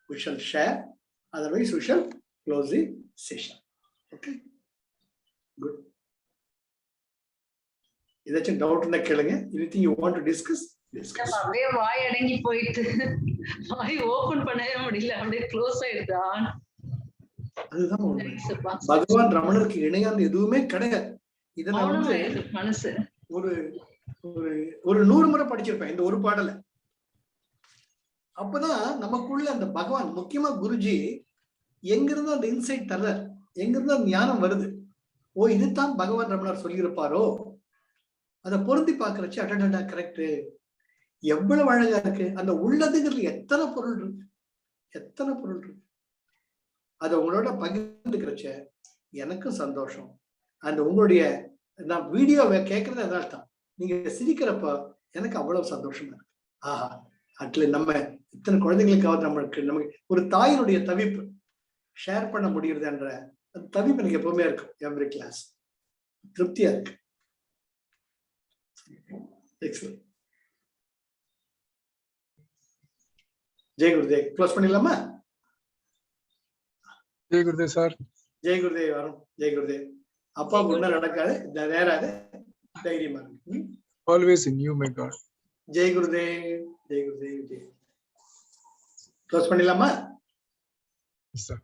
we shall share, otherwise we shall close the session. Okay, good. ஏதாச்சும் டவுட் இருந்தா கேளுங்க. anything you want to discuss, discuss. அப்படியே வாய் அடங்கி போயிட்டு வாய் ஓபன் பண்ணவே முடியல, அப்படியே க்ளோஸ் ஆயிடுதா. அதுதான் உண்மை. பகவான் ரமணருக்கு இணையான எதுவுமே கிடையாது. இதை நான் வந்து மனசு ஒரு ஒரு 100 முறை படிச்சிருப்பேன் இந்த ஒரு பாடலை. அப்பதான் நமக்குள்ள அந்த பகவான், முக்கியமா குருஜி எங்கிருந்து அந்த இன்சைட் தர்றார், எங்கிருந்து அந்த ஞானம் வருது. ஓ, இதுதான் பகவான் ரமணர் சொல்லியிருப்பாரோ, அதை பொருந்தி பாக்குறச்சு அடடா கரெக்ட், எவ்வளவு அழகா இருக்கு. அந்த உள்ளதுங்கிறது எத்தனை பொருள் இருக்கு, எத்தனை பொருள் இருக்கு. அதை உங்களோட பகிர்ந்துக்கிறச்ச எனக்கும் சந்தோஷம். அந்த உங்களுடைய நான் வீடியோவை கேட்கறது அதனால தான், நீங்க சிரிக்கிறப்ப எனக்கு அவ்வளவு சந்தோஷமா இருக்கு. ஆஹா, அட்ல நம்ம இத்தனை குழந்தைகளுக்காவது நமக்கு ஒரு தாயினுடைய தவிப்பு ஷேர் பண்ண முடியுது என்ற அந்த தவிப்பு எனக்கு எப்பவுமே இருக்கும். எவ்ரி கிளாஸ் திருப்தியா இருக்கு. எக்ஸலென்ட். ஜெய் குருதேவ். க்ளோஸ் பண்ணிடலாமா? ஜெய் குருதேவ் சார். ஜெய் குருதேவ் வரும். ஜெய் குருதேவ். அப்பா ஒன்னும் நடக்காது, நேராது, தைரியமா இருக்கு. Always in you, my God. Jai Gurudev. Jai Gurudev. Jai. Close பண்ணிடலாமா? Yes, sir.